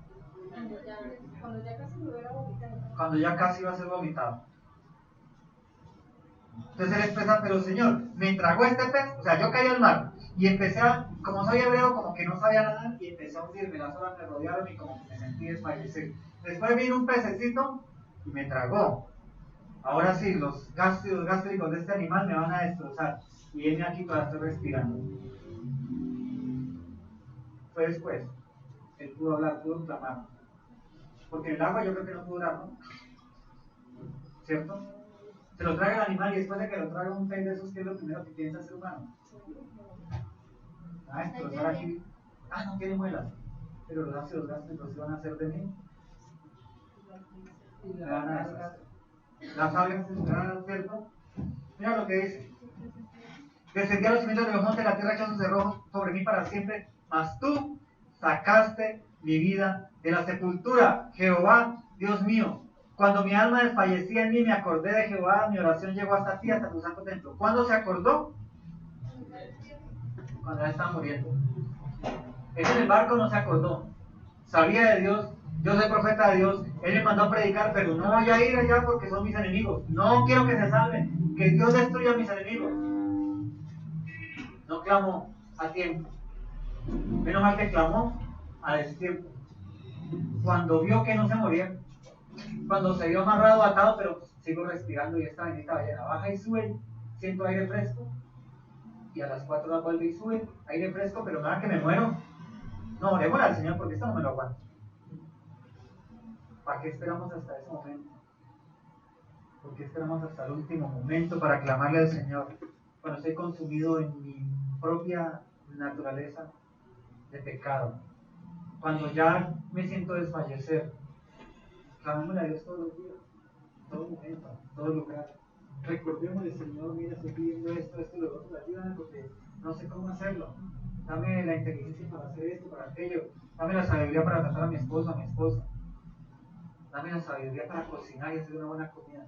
S1: Cuando ya casi iba a ser vomitado. Entonces él expresa, pero Señor, me tragó este pez, o sea, yo caí al mar y empecé a, como soy hebreo, como que no sabía nadar y empecé a hundirme, las olas me rodearon y como que me sentí desfallecer. Después vino un pececito y me tragó. Ahora sí, los gástricos de este animal me van a destrozar y viene aquí todavía estoy respirando. Fue después. Él pudo hablar, pudo clamar. Porque en el agua yo creo que no pudo dar, ¿no? ¿Cierto? Se lo traga el animal y después de que lo traga un pez de esos, ¿qué es lo primero que piensa el ser humano? Destrozar aquí. No tiene muelas. Pero los ácidos gástricos se van a hacer de mí. Me van a deshacer. Las algas se van, ¿cierto? Mira lo que dice. Descendí a los cimientos de los montes, la tierra echó sus cerrojos sobre mí para siempre, mas tú sacaste mi vida de la sepultura, Jehová, Dios mío. Cuando mi alma desfallecía en mí, me acordé de Jehová, mi oración llegó hasta ti, hasta tu santo templo. ¿Cuándo se acordó? Cuando ya estaba muriendo. Él en el barco no se acordó. Sabía de Dios, yo soy profeta de Dios, Él me mandó a predicar, pero no voy a ir allá porque son mis enemigos. No quiero que se salven, que Dios destruya a mis enemigos. no clamó a tiempo. Menos mal que clamó a destiempo. Cuando vio que no se moría, cuando se vio amarrado, atado, pero sigo respirando y esta bendita ballena baja y sube, siento aire fresco, y a las 4 horas vuelve y sube, aire fresco, pero nada que me muero. No, orémosle al Señor porque esto no me lo aguanto. ¿Para qué esperamos hasta ese momento? ¿Por qué esperamos hasta el último momento para clamarle al Señor? Cuando estoy consumido en mi propia naturaleza de pecado. Cuando ya me siento desfallecer. Clamémosle a Dios todos los días, todo momento, todo lugar. Recordémosle, Señor, mira, estoy pidiendo esto, lo otro, ayúdame porque no sé cómo hacerlo. Dame la inteligencia para hacer esto, para aquello. Dame la sabiduría para tratar a mi esposo, a mi esposa. Dame la sabiduría para cocinar y hacer una buena comida.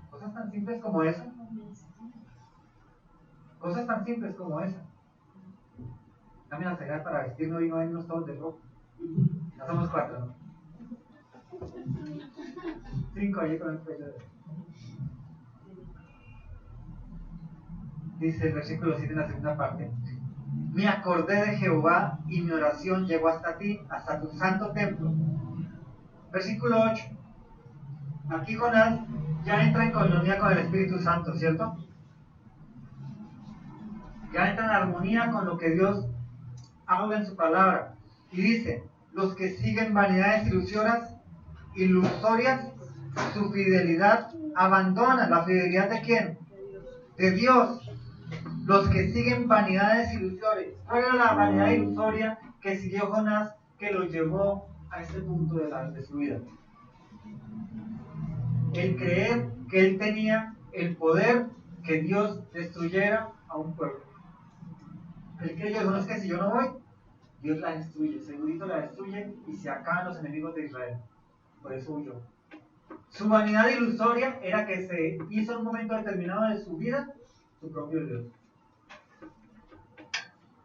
S1: Cosas tan simples como esa. Cosas tan simples como esa. Dame la sabiduría para vestirnos y no vernos todos de rojo. Ya somos 4, ¿no? 5 allí con el cuello de... Dice el versículo 7 en la segunda parte. Me acordé de Jehová y mi oración llegó hasta ti, hasta tu santo templo. Versículo 8. Aquí Jonás ya entra en coinonía con el Espíritu Santo, ¿cierto? Ya entra en armonía con lo que Dios habla en su palabra. Y dice, los que siguen vanidades ilusorias, su fidelidad abandonan. ¿La fidelidad de quién? De Dios. Los que siguen vanidades ilusorias. ¿Cuál era la vanidad ilusoria que siguió Jonás que lo llevó a este punto de su vida? El creer que él tenía el poder que Dios destruyera a un pueblo. Él creyó, no es que si yo no voy, Dios la destruye, segurito la destruye y se acaban los enemigos de Israel. Por eso huyó. Su vanidad ilusoria era que se hizo en un momento determinado de su vida su propio Dios.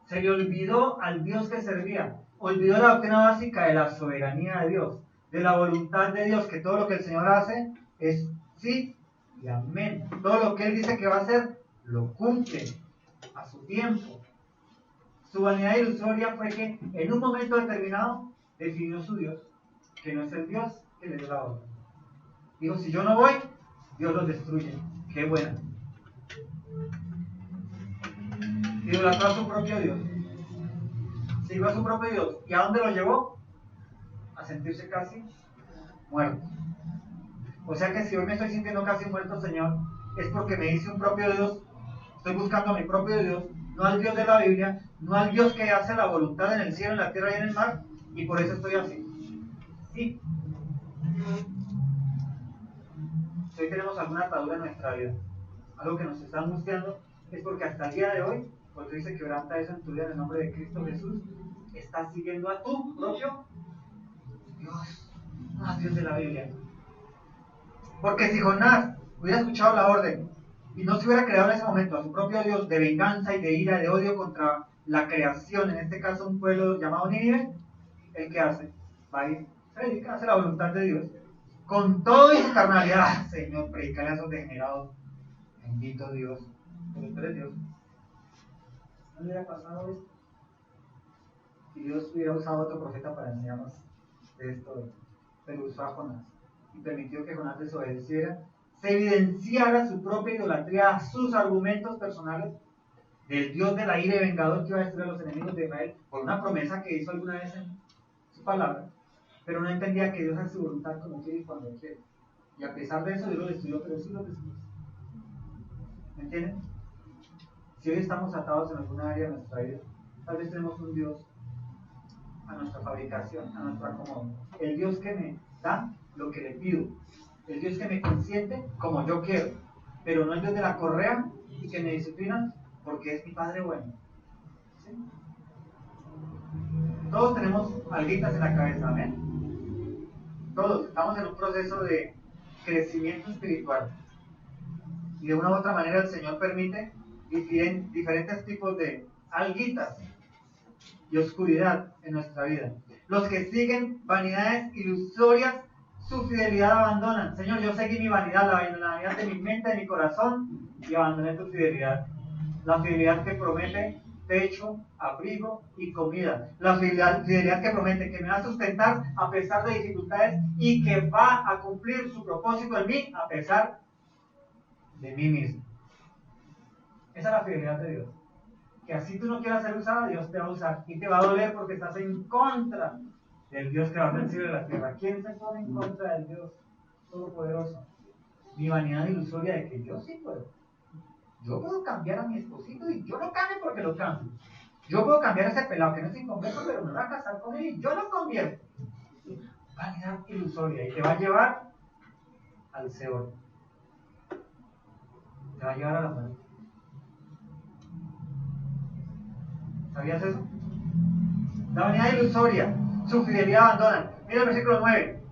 S1: Se le olvidó al Dios que servía. Olvidó la doctrina básica de la soberanía de Dios, de la voluntad de Dios, que todo lo que el Señor hace es sí y amén. Todo lo que Él dice que va a hacer, lo cumple a su tiempo. Su vanidad ilusoria fue que en un momento determinado definió su Dios, que no es el Dios que le dio la orden. Dijo, si yo no voy, Dios los destruye. Qué bueno. Idolatró a su propio Dios. Siguió a su propio Dios. ¿Y a dónde lo llevó? A sentirse casi muerto. O sea que si hoy me estoy sintiendo casi muerto, Señor, es porque me hice un propio Dios. Estoy buscando a mi propio Dios, no al Dios de la Biblia, no al Dios que hace la voluntad en el cielo, en la tierra y en el mar, y por eso estoy así. Sí. Si hoy tenemos alguna atadura en nuestra vida, algo que nos está angustiando, es porque hasta el día de hoy, porque dice quebranta eso en tu vida en el nombre de Cristo Jesús, estás siguiendo a tu propio Dios, no al Dios de la Biblia. Porque si Jonás hubiera escuchado la orden y no se hubiera creado en ese momento a su propio Dios de venganza y de ira, de odio contra la creación, en este caso un pueblo llamado Nínive, ¿el qué hace? Va a ir, predica, hace la voluntad de Dios. Con todo y su carnalidad, Señor, predicale a esos degenerados. Bendito Dios. Pero tú eres Dios. ¿No le hubiera pasado esto? Si Dios hubiera usado a otro profeta para enseñarnos de esto, pero usó a Jonás y permitió que Jonás desobedeciera, se evidenciara su propia idolatría, sus argumentos personales del Dios de la ira y vengador que iba a destruir a los enemigos de Israel por una promesa que hizo alguna vez en su palabra, pero no entendía que Dios hace su voluntad como quiere y cuando quiere. Y a pesar de eso, Dios lo destruyó, pero sí lo destruyó. ¿Me entienden? Si hoy estamos atados en alguna área de nuestra vida, tal vez tenemos un Dios a nuestra fabricación, a nuestro acomodo. El Dios que me da lo que le pido. El Dios que me consiente como yo quiero. Pero no el Dios de la correa y que me disciplina porque es mi Padre bueno. ¿Sí? Todos tenemos alguitas en la cabeza, amén. Todos estamos en un proceso de crecimiento espiritual. Y de una u otra manera el Señor permite diferentes tipos de alguitas y oscuridad en nuestra vida. Los que siguen vanidades ilusorias, su fidelidad abandonan. Señor, yo seguí mi vanidad, la vanidad de mi mente, de mi corazón, y abandoné tu fidelidad. La fidelidad que promete techo, abrigo y comida. La fidelidad que promete que me va a sustentar a pesar de dificultades y que va a cumplir su propósito en mí a pesar de mí mismo. Esa es la fidelidad de Dios. Que así tú no quieras ser usada, Dios te va a usar y te va a doler porque estás en contra del Dios que va a hacer el cielo y la tierra. ¿Quién se pone en contra del Dios Todopoderoso? Mi vanidad ilusoria de que yo sí puedo. Yo puedo cambiar a mi esposito y yo lo cambio porque lo cambio. Yo puedo cambiar a ese pelado que no es inconverso, pero me va a casar con él y yo lo convierto. Vanidad ilusoria y te va a llevar al Seol. Te va a llevar a la muerte. ¿Sabías eso? La vanidad ilusoria, su fidelidad abandona. Mira el versículo 9.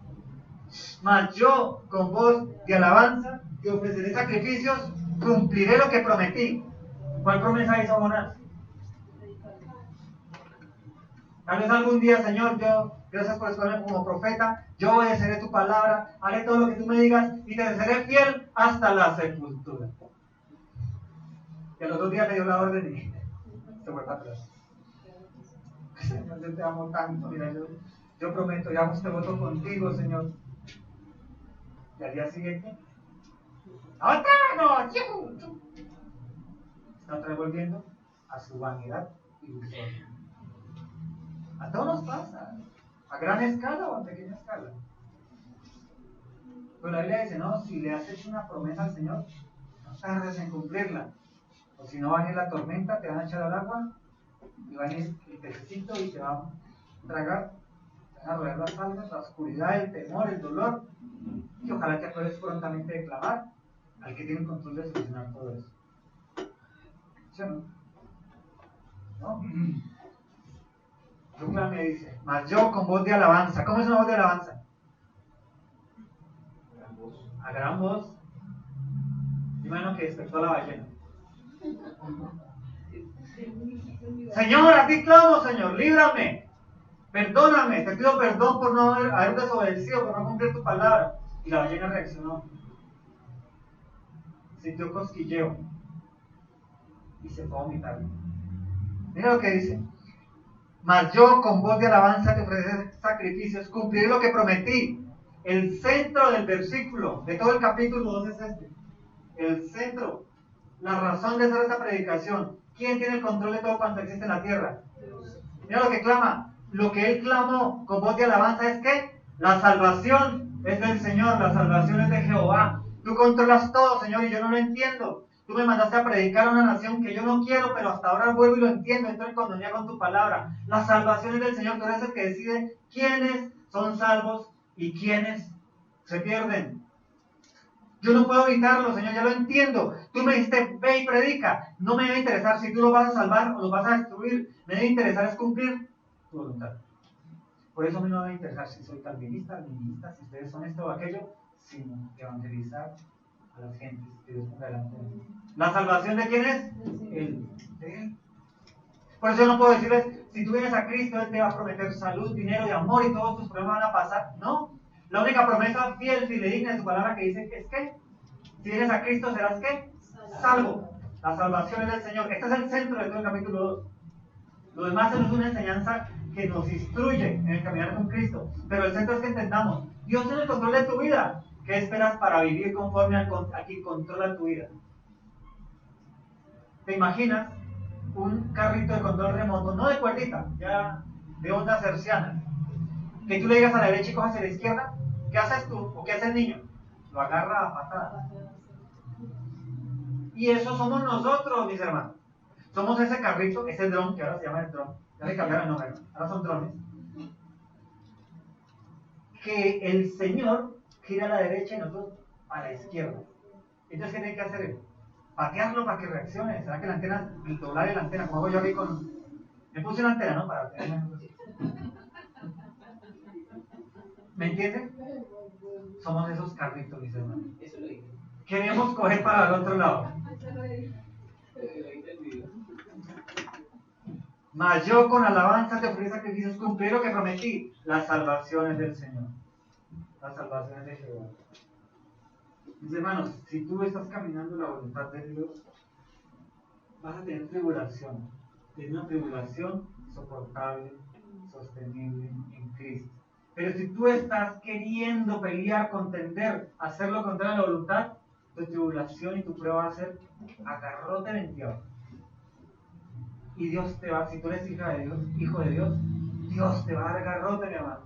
S1: Mas yo con voz de alabanza te ofreceré sacrificios, cumpliré lo que prometí. ¿Cuál promesa hizo Jonás? Tal vez algún día, Señor, yo, gracias por escogerme como profeta, yo obedeceré tu palabra, haré todo lo que tú me digas y te seré fiel hasta la sepultura. Y a los 2 días le dio la orden y se fue para atrás. Señor, yo te amo tanto, mira, yo prometo, yo hago este voto contigo, Señor. Y al día siguiente, ¡otra vez! Está otra vez volviendo a su vanidad ilusoria. A todos nos pasa, a gran escala o a pequeña escala. Pero la Biblia dice, no, si le has hecho una promesa al Señor, no tardes en cumplirla. O si no va a venir la tormenta, te van a echar al agua, y va a venir el pececito y te va a tragar, te van a rodear las almas, la oscuridad, el temor, el dolor. Y ojalá te acuerdes prontamente de clamar al que tiene el control de solucionar todo eso. ¿Sí o no? ¿No? Lucas me dice, mas yo con voz de alabanza. ¿Cómo es una voz de alabanza? A gran voz. Imagino que despertó a la ballena. Señor, a ti clamo, Señor, líbrame. Perdóname, te pido perdón por no haber desobedecido, por no cumplir tu palabra. Y la ballena reaccionó. Sintió cosquilleo. Y se fue a vomitar. Mira lo que dice. Mas yo con voz de alabanza te ofreceré sacrificios, cumpliré lo que prometí. El centro del versículo de todo el capítulo 2 es este. El centro, la razón de hacer esta predicación. ¿Quién tiene el control de todo cuanto existe en la tierra? Mira lo que clama. Lo que él clamó con voz de alabanza es que la salvación es del Señor, la salvación es de Jehová. Tú controlas todo, Señor, y yo no lo entiendo. Tú me mandaste a predicar a una nación que yo no quiero, pero hasta ahora vuelvo y lo entiendo. Estoy en comunión con tu palabra. La salvación es del Señor. Tú eres el que decide quiénes son salvos y quiénes se pierden. Yo no puedo evitarlo, Señor, ya lo entiendo. Tú me dijiste, ve y predica. No me debe interesar si tú lo vas a salvar o lo vas a destruir. Me debe interesar es cumplir tu voluntad. Por eso a mí no me debe interesar si soy calvinista, arminiista, si ustedes son esto o aquello, sino evangelizar a las gentes que Dios ponga delante de mí. ¿La salvación de quién es? Él. De Él. Por eso yo no puedo decirles, si tú vienes a Cristo, Él te va a prometer salud, dinero y amor y todos tus problemas van a pasar. No. La única promesa fiel, fidedigna de su palabra que dice que es que si vienes a Cristo serás ¿qué? Salvo. La salvación es del Señor. Este es el centro de todo el capítulo 2. Lo demás es una enseñanza que nos instruye en el caminar con Cristo. Pero el centro es que entendamos, Dios tiene el control de tu vida. ¿Qué esperas para vivir conforme a quien controla tu vida? ¿Te imaginas un carrito de control remoto, no de cuerdita, ya de ondas hercianas, que tú le digas a la derecha y cojas a la izquierda? ¿Qué haces tú o qué hace el niño? Lo agarra a patadas. Y eso somos nosotros, mis hermanos. Somos ese carrito, ese dron, que ahora se llama el dron. Ya le cambiaron el nombre, ahora son drones. Que el Señor gira a la derecha y nosotros a la izquierda. Entonces, ¿qué tiene que hacer él? Patearlo para que reaccione. ¿Será que la antena, el doblar de la antena, como hago yo aquí con... Me puse una antena, ¿no? Para tener... ¿Me entienden? Somos esos carritos, mis hermanos. Queremos coger para el otro lado. Mas yo con alabanza te ofrecí sacrificios, cumplí lo que prometí. La salvación es del Señor. La salvación es de Jehová. Mis hermanos, si tú estás caminando la voluntad de Dios, vas a tener tribulación. Es una tribulación soportable, sostenible en Cristo. Pero si tú estás queriendo pelear, contender, hacer lo contrario a la voluntad, tu tribulación y tu prueba va a ser agarrote 28. Y Dios te va, si tú eres hija de Dios, hijo de Dios, Dios te va a dar garrote, mi hermano.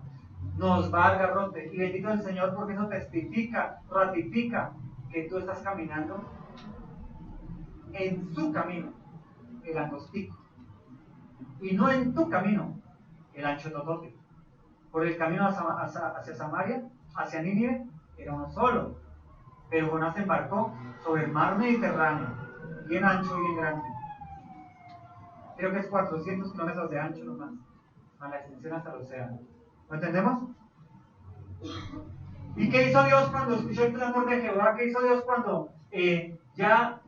S1: Nos va a dar garrote. Y bendito el Señor porque eso testifica, ratifica que tú estás caminando en su camino, el angostico. Y no en tu camino, el ancho totote. Por el camino hacia Samaria, hacia Nínive, era uno solo. Pero Jonás embarcó sobre el mar Mediterráneo, bien ancho y bien grande. Creo que es 400 kilómetros de ancho nomás, a la extensión hasta el océano. ¿Lo entendemos? ¿Y qué hizo Dios cuando escuchó el clamor de Jehová? ¿Qué hizo Dios cuando ya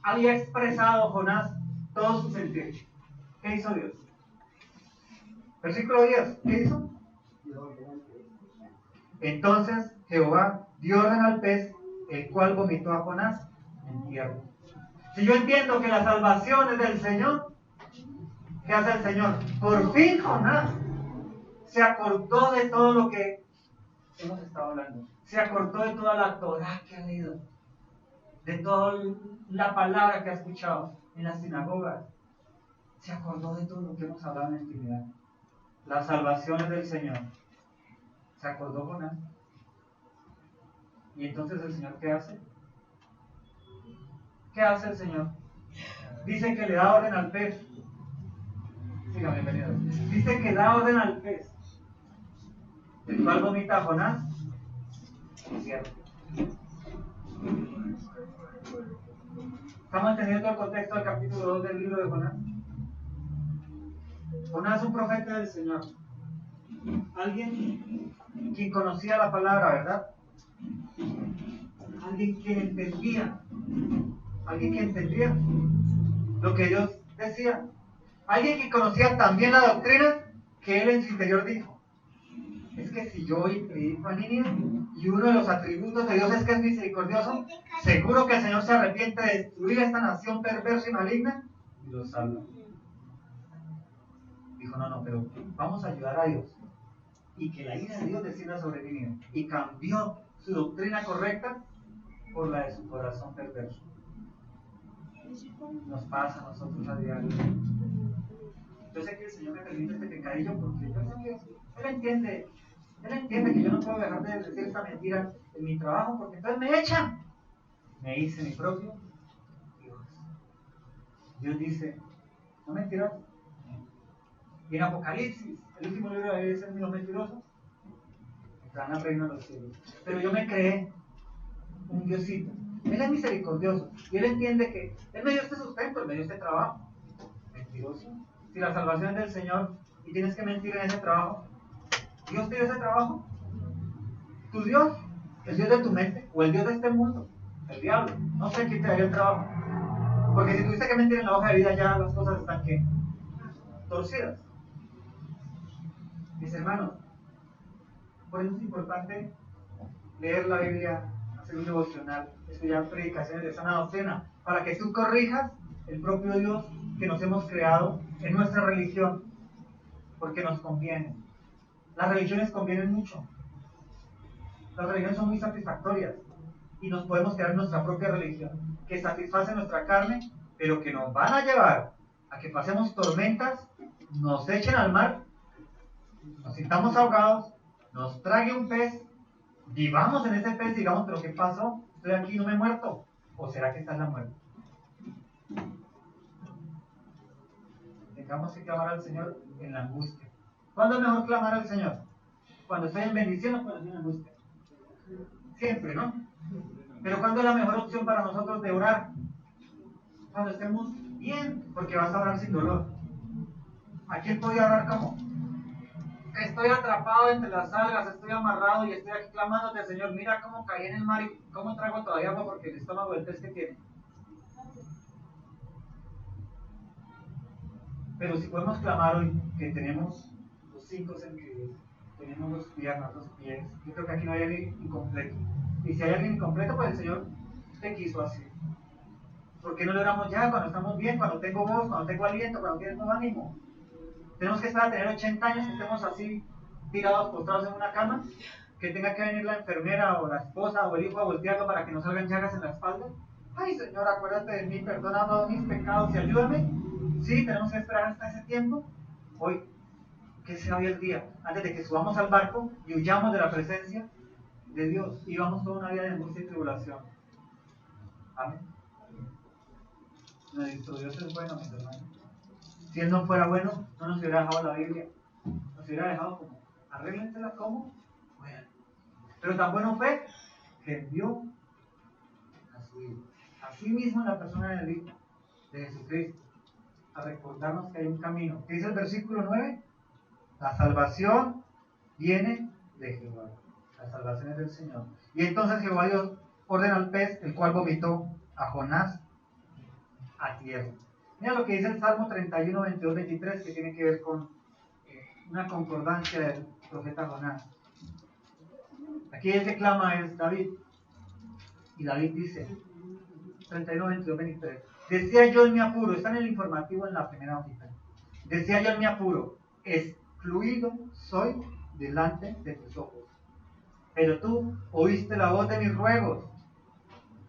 S1: había expresado Jonás todo su sentir? ¿Qué hizo Dios? Versículo 10. ¿Qué hizo? Entonces Jehová dio orden al pez, el cual vomitó a Jonás en tierra. Si yo entiendo que la salvación es del Señor, ¿qué hace el Señor? Por fin Jonás se acordó de todo lo que hemos estado hablando. Se acordó de toda la Torá que ha leído, de toda la palabra que ha escuchado en las sinagogas. Se acordó de todo lo que hemos hablado en la intimidad. La salvación es del Señor. Se acordó Jonás. Y entonces el Señor, ¿qué hace? ¿Qué hace el Señor? Dice que le da orden al pez. Síganme, bienvenidos. Dice que da orden al pez, el cual vomita a Jonás. Es cierto. ¿Estamos entendiendo el contexto del capítulo 2 del libro de Jonás? Jonás es un profeta del Señor. Alguien quien conocía la palabra, ¿verdad? Alguien que entendía. Alguien que entendía lo que Dios decía. Alguien que conocía también la doctrina que él en su interior dijo. Es que si yo hoy predico a Nínive y uno de los atributos de Dios es que es misericordioso, seguro que el Señor se arrepiente de destruir esta nación perversa y maligna y lo salva. Dijo, no, pero vamos a ayudar a Dios y que la ira de Dios descienda sobre Nínive. Y cambió su doctrina correcta por la de su corazón perverso. Nos pasa a nosotros a diario. Yo sé que el Señor me permite este pecadillo porque yo sé que Él entiende que yo no puedo dejar de decir esta mentira en mi trabajo porque entonces me echan. Me hice mi propio Dios. Dios dice, no mentiras. Y en Apocalipsis, el último libro de la Biblia, dice, los mentirosos entrarán al reino de los cielos. Pero yo me creé un Diosito. Él es misericordioso y Él entiende que Él me dio este sustento, Él me dio este trabajo. Mentiroso. Si la salvación es del Señor y tienes que mentir en ese trabajo, ¿Dios te dio ese trabajo? ¿Tu Dios? ¿El Dios de tu mente? ¿O el Dios de este mundo? El diablo. No sé quién te daría el trabajo. Porque si tuviste que mentir en la hoja de vida, ya las cosas están ¿qué? Torcidas. Mis hermanos, por eso es importante leer la Biblia, hacer un devocional, estudiar predicaciones de sana doctrina, para que tú corrijas el propio Dios que nos hemos creado en nuestra religión, porque nos conviene. Las religiones convienen mucho. Las religiones son muy satisfactorias y nos podemos crear nuestra propia religión, que satisface nuestra carne, pero que nos van a llevar a que pasemos tormentas, nos echen al mar, nos sintamos ahogados, nos trague un pez, vivamos en ese pez, digamos, pero ¿qué pasó? Estoy aquí, no me he muerto. ¿O será que está en la muerte? Tengamos que clamar al Señor en la angustia. ¿Cuándo es mejor clamar al Señor? ¿Cuando estoy en bendición o cuando estoy en angustia? Siempre, ¿no? Pero ¿cuándo es la mejor opción para nosotros de orar? Cuando estemos bien, porque vas a orar sin dolor. ¿A quién podía orar como? Estoy atrapado entre las algas, estoy amarrado y estoy aquí clamándote, Señor, mira cómo caí en el mar y cómo trago todavía agua porque el estómago del pez que tiene. Pero si podemos clamar hoy que tenemos los 5 sentidos, tenemos los piernas, los pies, yo creo que aquí no hay alguien incompleto. Y si hay alguien incompleto, pues el Señor te quiso así. ¿Por qué no lo oramos ya, cuando estamos bien, cuando tengo voz, cuando tengo aliento, cuando tengo ánimo? Tenemos que esperar a tener 80 años, que estemos así, tirados, postrados en una cama, que tenga que venir la enfermera o la esposa o el hijo a voltearlo para que no salgan llagas en la espalda. Ay, Señor, acuérdate de mí, perdona todos mis pecados y ayúdame. Sí, tenemos que esperar hasta ese tiempo. Hoy, que sea hoy el día, antes de que subamos al barco y huyamos de la presencia de Dios y vamos toda una vida de angustia y tribulación. Amén. Nuestro Dios es bueno, mis hermanos. Si Él no fuera bueno, no nos hubiera dejado la Biblia. Nos hubiera dejado como, arréglensela como puedan. Pero tan bueno fue que envió a su Hijo. Así mismo en la persona del Hijo, de Jesucristo, a recordarnos que hay un camino. ¿Qué dice el versículo 9? La salvación viene de Jehová. La salvación es del Señor. Y entonces Jehová Dios ordena al pez, el cual vomitó a Jonás a tierra. Mira lo que dice el Salmo 31, 22, 23, que tiene que ver con una concordancia del profeta Jonás. Aquí el que clama es David. Y David dice, 31, 22, 23. Decía yo en mi apuro, está en el informativo en la primera hojita. Decía yo en mi apuro, excluido soy delante de tus ojos. Pero tú oíste la voz de mis ruegos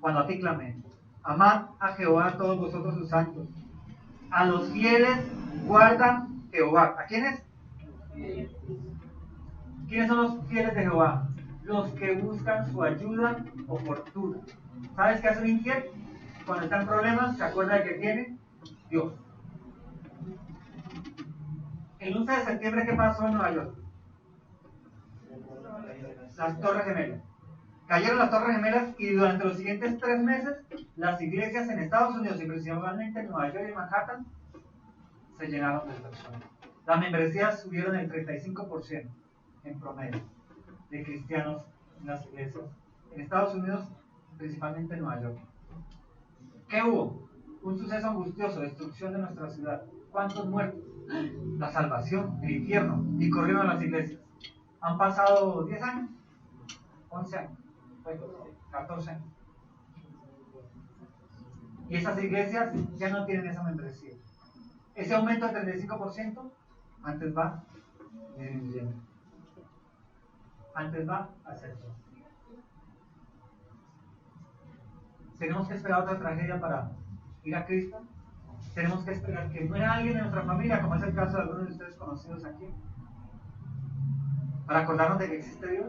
S1: cuando a ti clamé. Amad a Jehová todos vosotros sus santos. A los fieles guarda Jehová. ¿A quiénes? ¿Quiénes son los fieles de Jehová? Los que buscan su ayuda oportuna. ¿Sabes qué hace un infiel? Cuando está en problemas, se acuerda de que tiene Dios. El 11 de septiembre, ¿qué pasó en Nueva York? Las Torres Gemelas. Cayeron las Torres Gemelas y durante los siguientes 3 meses, las iglesias en Estados Unidos y principalmente en Nueva York y Manhattan se llenaron de personas. Las membresías subieron el 35% en promedio de cristianos en las iglesias en Estados Unidos, principalmente en Nueva York. ¿Qué hubo? Un suceso angustioso, destrucción de nuestra ciudad. ¿Cuántos muertos? La salvación, el infierno, y corrieron a las iglesias. Han pasado 10 años, 11 años, 14 años. Y esas iglesias ya no tienen esa membresía. Ese aumento del 35% antes va disminuyendo. Antes va a ser todo. Tenemos que esperar otra tragedia para ir a Cristo. Tenemos que esperar que muera alguien de nuestra familia, como es el caso de algunos de ustedes conocidos aquí, para acordarnos de que existe Dios.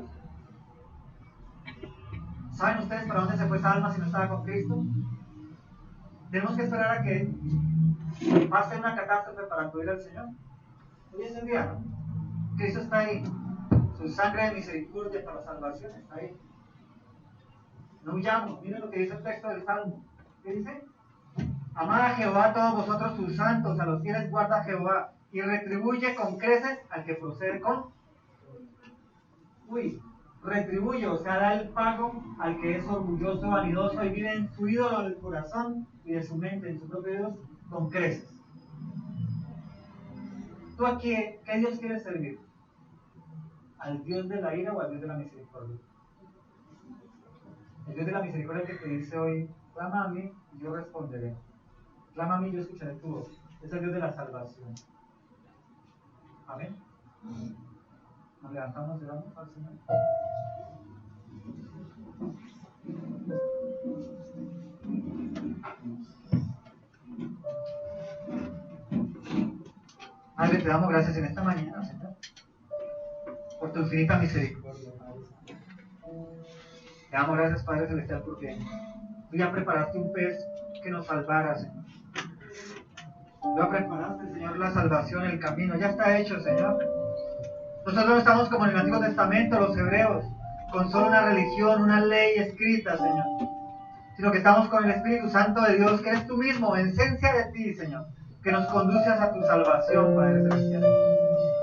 S1: ¿Saben ustedes para dónde se fue esa alma si no estaba con Cristo? Tenemos que esperar a que pase una catástrofe para acudir al Señor. Hoy es el día, ¿no? Cristo está ahí. Su sangre de misericordia para la salvación está ahí. No huyamos. Miren lo que dice el texto del Salmo. ¿Qué dice? Amad a Jehová todos vosotros sus santos, a los fieles guarda Jehová, y retribuye con creces al que procede con... retribuye, o sea, da el pago al que es orgulloso, vanidoso y vive en su ídolo del corazón y de su mente, en su propio Dios, con creces. ¿Tú a qué Dios quieres servir? ¿Al Dios de la ira o al Dios de la misericordia? El Dios de la misericordia que te dice hoy, clama a mí y yo responderé. Clama a mí y yo escucharé tu voz. Es el Dios de la salvación. Amén. Nos levantamos y vamos al Señor. Padre, te damos gracias en esta mañana, Señor, por tu infinita misericordia, Padre. Te damos gracias, Padre Celestial, porque tú ya preparaste un pez que nos salvara, Señor. Tú ya preparaste, Señor, la salvación, el camino. Ya está hecho, Señor. Nosotros no estamos como en el Antiguo Testamento, los hebreos, con solo una religión, una ley escrita, Señor, sino que estamos con el Espíritu Santo de Dios, que eres tú mismo, en esencia de ti, Señor, que nos conduces a tu salvación, Padre Celestial.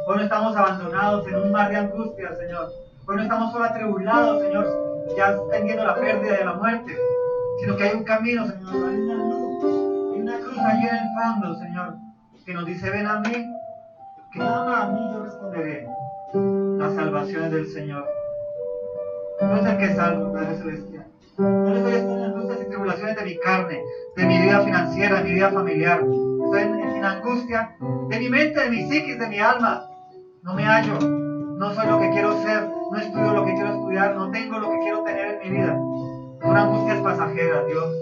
S1: Hoy no estamos abandonados en un mar de angustia, Señor. Hoy no estamos solo atribulados, Señor, ya tendiendo la pérdida de la muerte, sino que hay un camino, Señor, hay una luz, hay una cruz allí en el fondo, Señor, que nos dice, ven a mí, clama a mí, yo responderé. La salvación es del Señor. No es el que salva, Padre Celestial. No le estoy haciendo una tribulaciones de mi carne, de mi vida financiera, de mi vida familiar. Estoy en angustia de mi mente, de mi psiquis, de mi alma. No me hallo, no soy lo que quiero ser, no estudio lo que quiero estudiar, no tengo lo que quiero tener en mi vida. Son angustias pasajeras, Dios.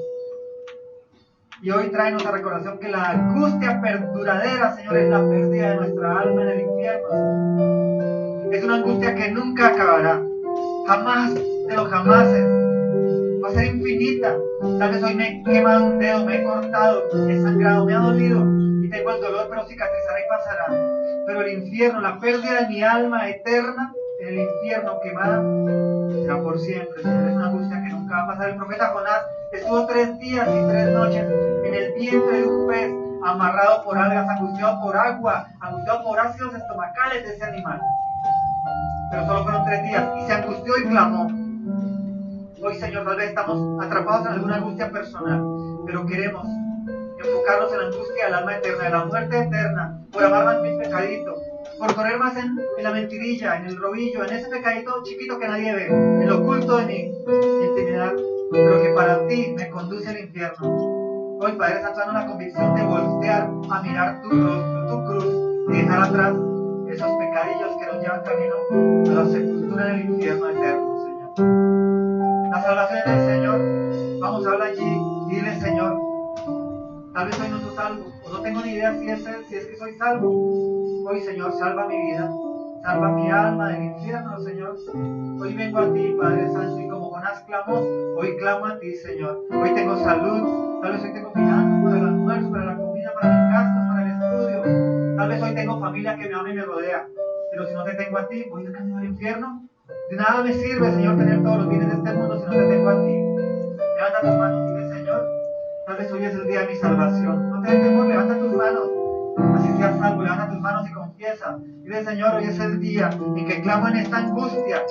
S1: Y hoy tráenos a recordación que la angustia perduradera, Señor, es la pérdida de nuestra alma en el infierno, Señor. Es una angustia que nunca acabará, jamás de los jamases. Va a ser infinita. Tal vez hoy me he quemado un dedo, me he cortado, he sangrado, me ha dolido y tengo el dolor, pero cicatrizará y pasará. Pero el infierno, la pérdida de mi alma eterna en el infierno quemada, será por siempre, Señor. Es una angustia que nunca va a pasar. El profeta Jonás estuvo 3 días y 3 noches en el vientre de un pez, amarrado por algas, angustiado por agua, angustiado por ácidos estomacales de ese animal. Pero solo fueron 3 días y se angustió y clamó. Hoy, Señor, tal vez estamos atrapados en alguna angustia personal, pero queremos enfocarnos en la angustia del alma eterna, de la muerte eterna, por amar más mis pecaditos, por correr más en la mentirilla, en el robillo, en ese pecadito chiquito que nadie ve, en lo oculto de mi intimidad, pero que para ti me conduce al infierno. Hoy, Padre Santo, danos la convicción de voltear a mirar tu rostro, tu cruz, y dejar atrás esos pecadillos que nos llevan camino a la sepultura del infierno eterno, Señor. La salvación del Señor, vamos a hablar allí y dile, Señor, tal vez hoy no soy salvo, o no tengo ni idea si es que soy salvo. Hoy, Señor, salva mi vida, salva mi alma del infierno, Señor. Hoy vengo a ti, Padre Santo, y como Jonás clamó, hoy clamo a ti, Señor. Hoy tengo salud, tal vez hoy tengo finanzas para el almuerzo, para la comida, para mis gastos, para el estudio. Tal vez hoy tengo familia que me ama y me rodea, pero si no te tengo a ti, voy de camino al infierno. De nada me sirve, Señor, tener todos los bienes de este mundo si no te tengo a ti. Levanta tus manos y dile, Señor, tal vez hoy es el día de mi salvación. No te dé temor, levanta tus manos. Así seas salvo, levanta tus manos y confiesa. Dile, Señor, hoy es el día en que clamo en esta angustia,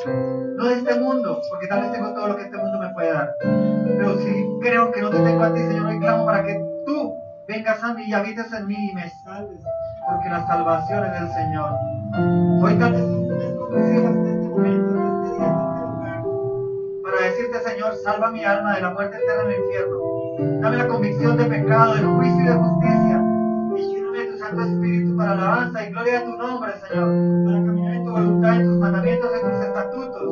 S1: no de este mundo, porque tal vez tengo todo lo que este mundo me puede dar. Pero si creo que no te tengo a ti, Señor, hoy clamo para que tú vengas a mí y habites en mí y me salves, porque la salvación es del Señor. Hoy tal vez tú me conocieras en este momento, en este día, en este lugar, para decirte, Señor, salva mi alma de la muerte eterna en el infierno. Dame la convicción de pecado, de juicio y de justicia. Y lléname de tu Santo Espíritu para alabanza y gloria a tu nombre, Señor, para caminar en tu voluntad, en tus mandamientos, en tus estatutos.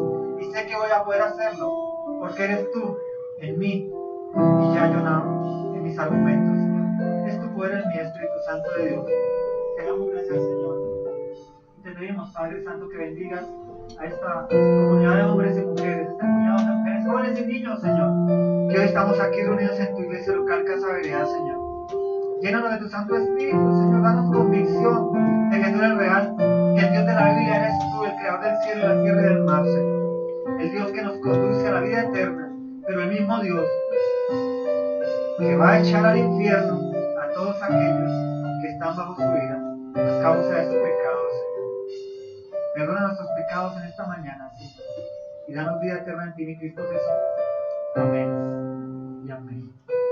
S1: Y sé que voy a poder hacerlo, porque eres tú en mí y ya yo no en mis argumentos, Señor. Es tu poder en mí, Espíritu Santo de Dios. Te damos gracias, Señor. Te pedimos, Padre Santo, que bendigas a esta comunidad de hombres y mujeres, esta comunidad de mujeres, jóvenes y niños, Señor, que hoy estamos aquí reunidos en tu iglesia local Casa Vereda, Señor. Llénanos de tu Santo Espíritu, Señor, danos convicción de que tú eres real, que el Dios de la Biblia eres tú, el creador del cielo y la tierra y del mar, Señor. El Dios que nos conduce a la vida eterna, pero el mismo Dios que va a echar al infierno a todos aquellos que están bajo su ira a causa de su pecado, Señor. Perdona nuestros pecados en esta mañana, Señor, y danos vida eterna en ti, mi Cristo Jesús. Amén y amén.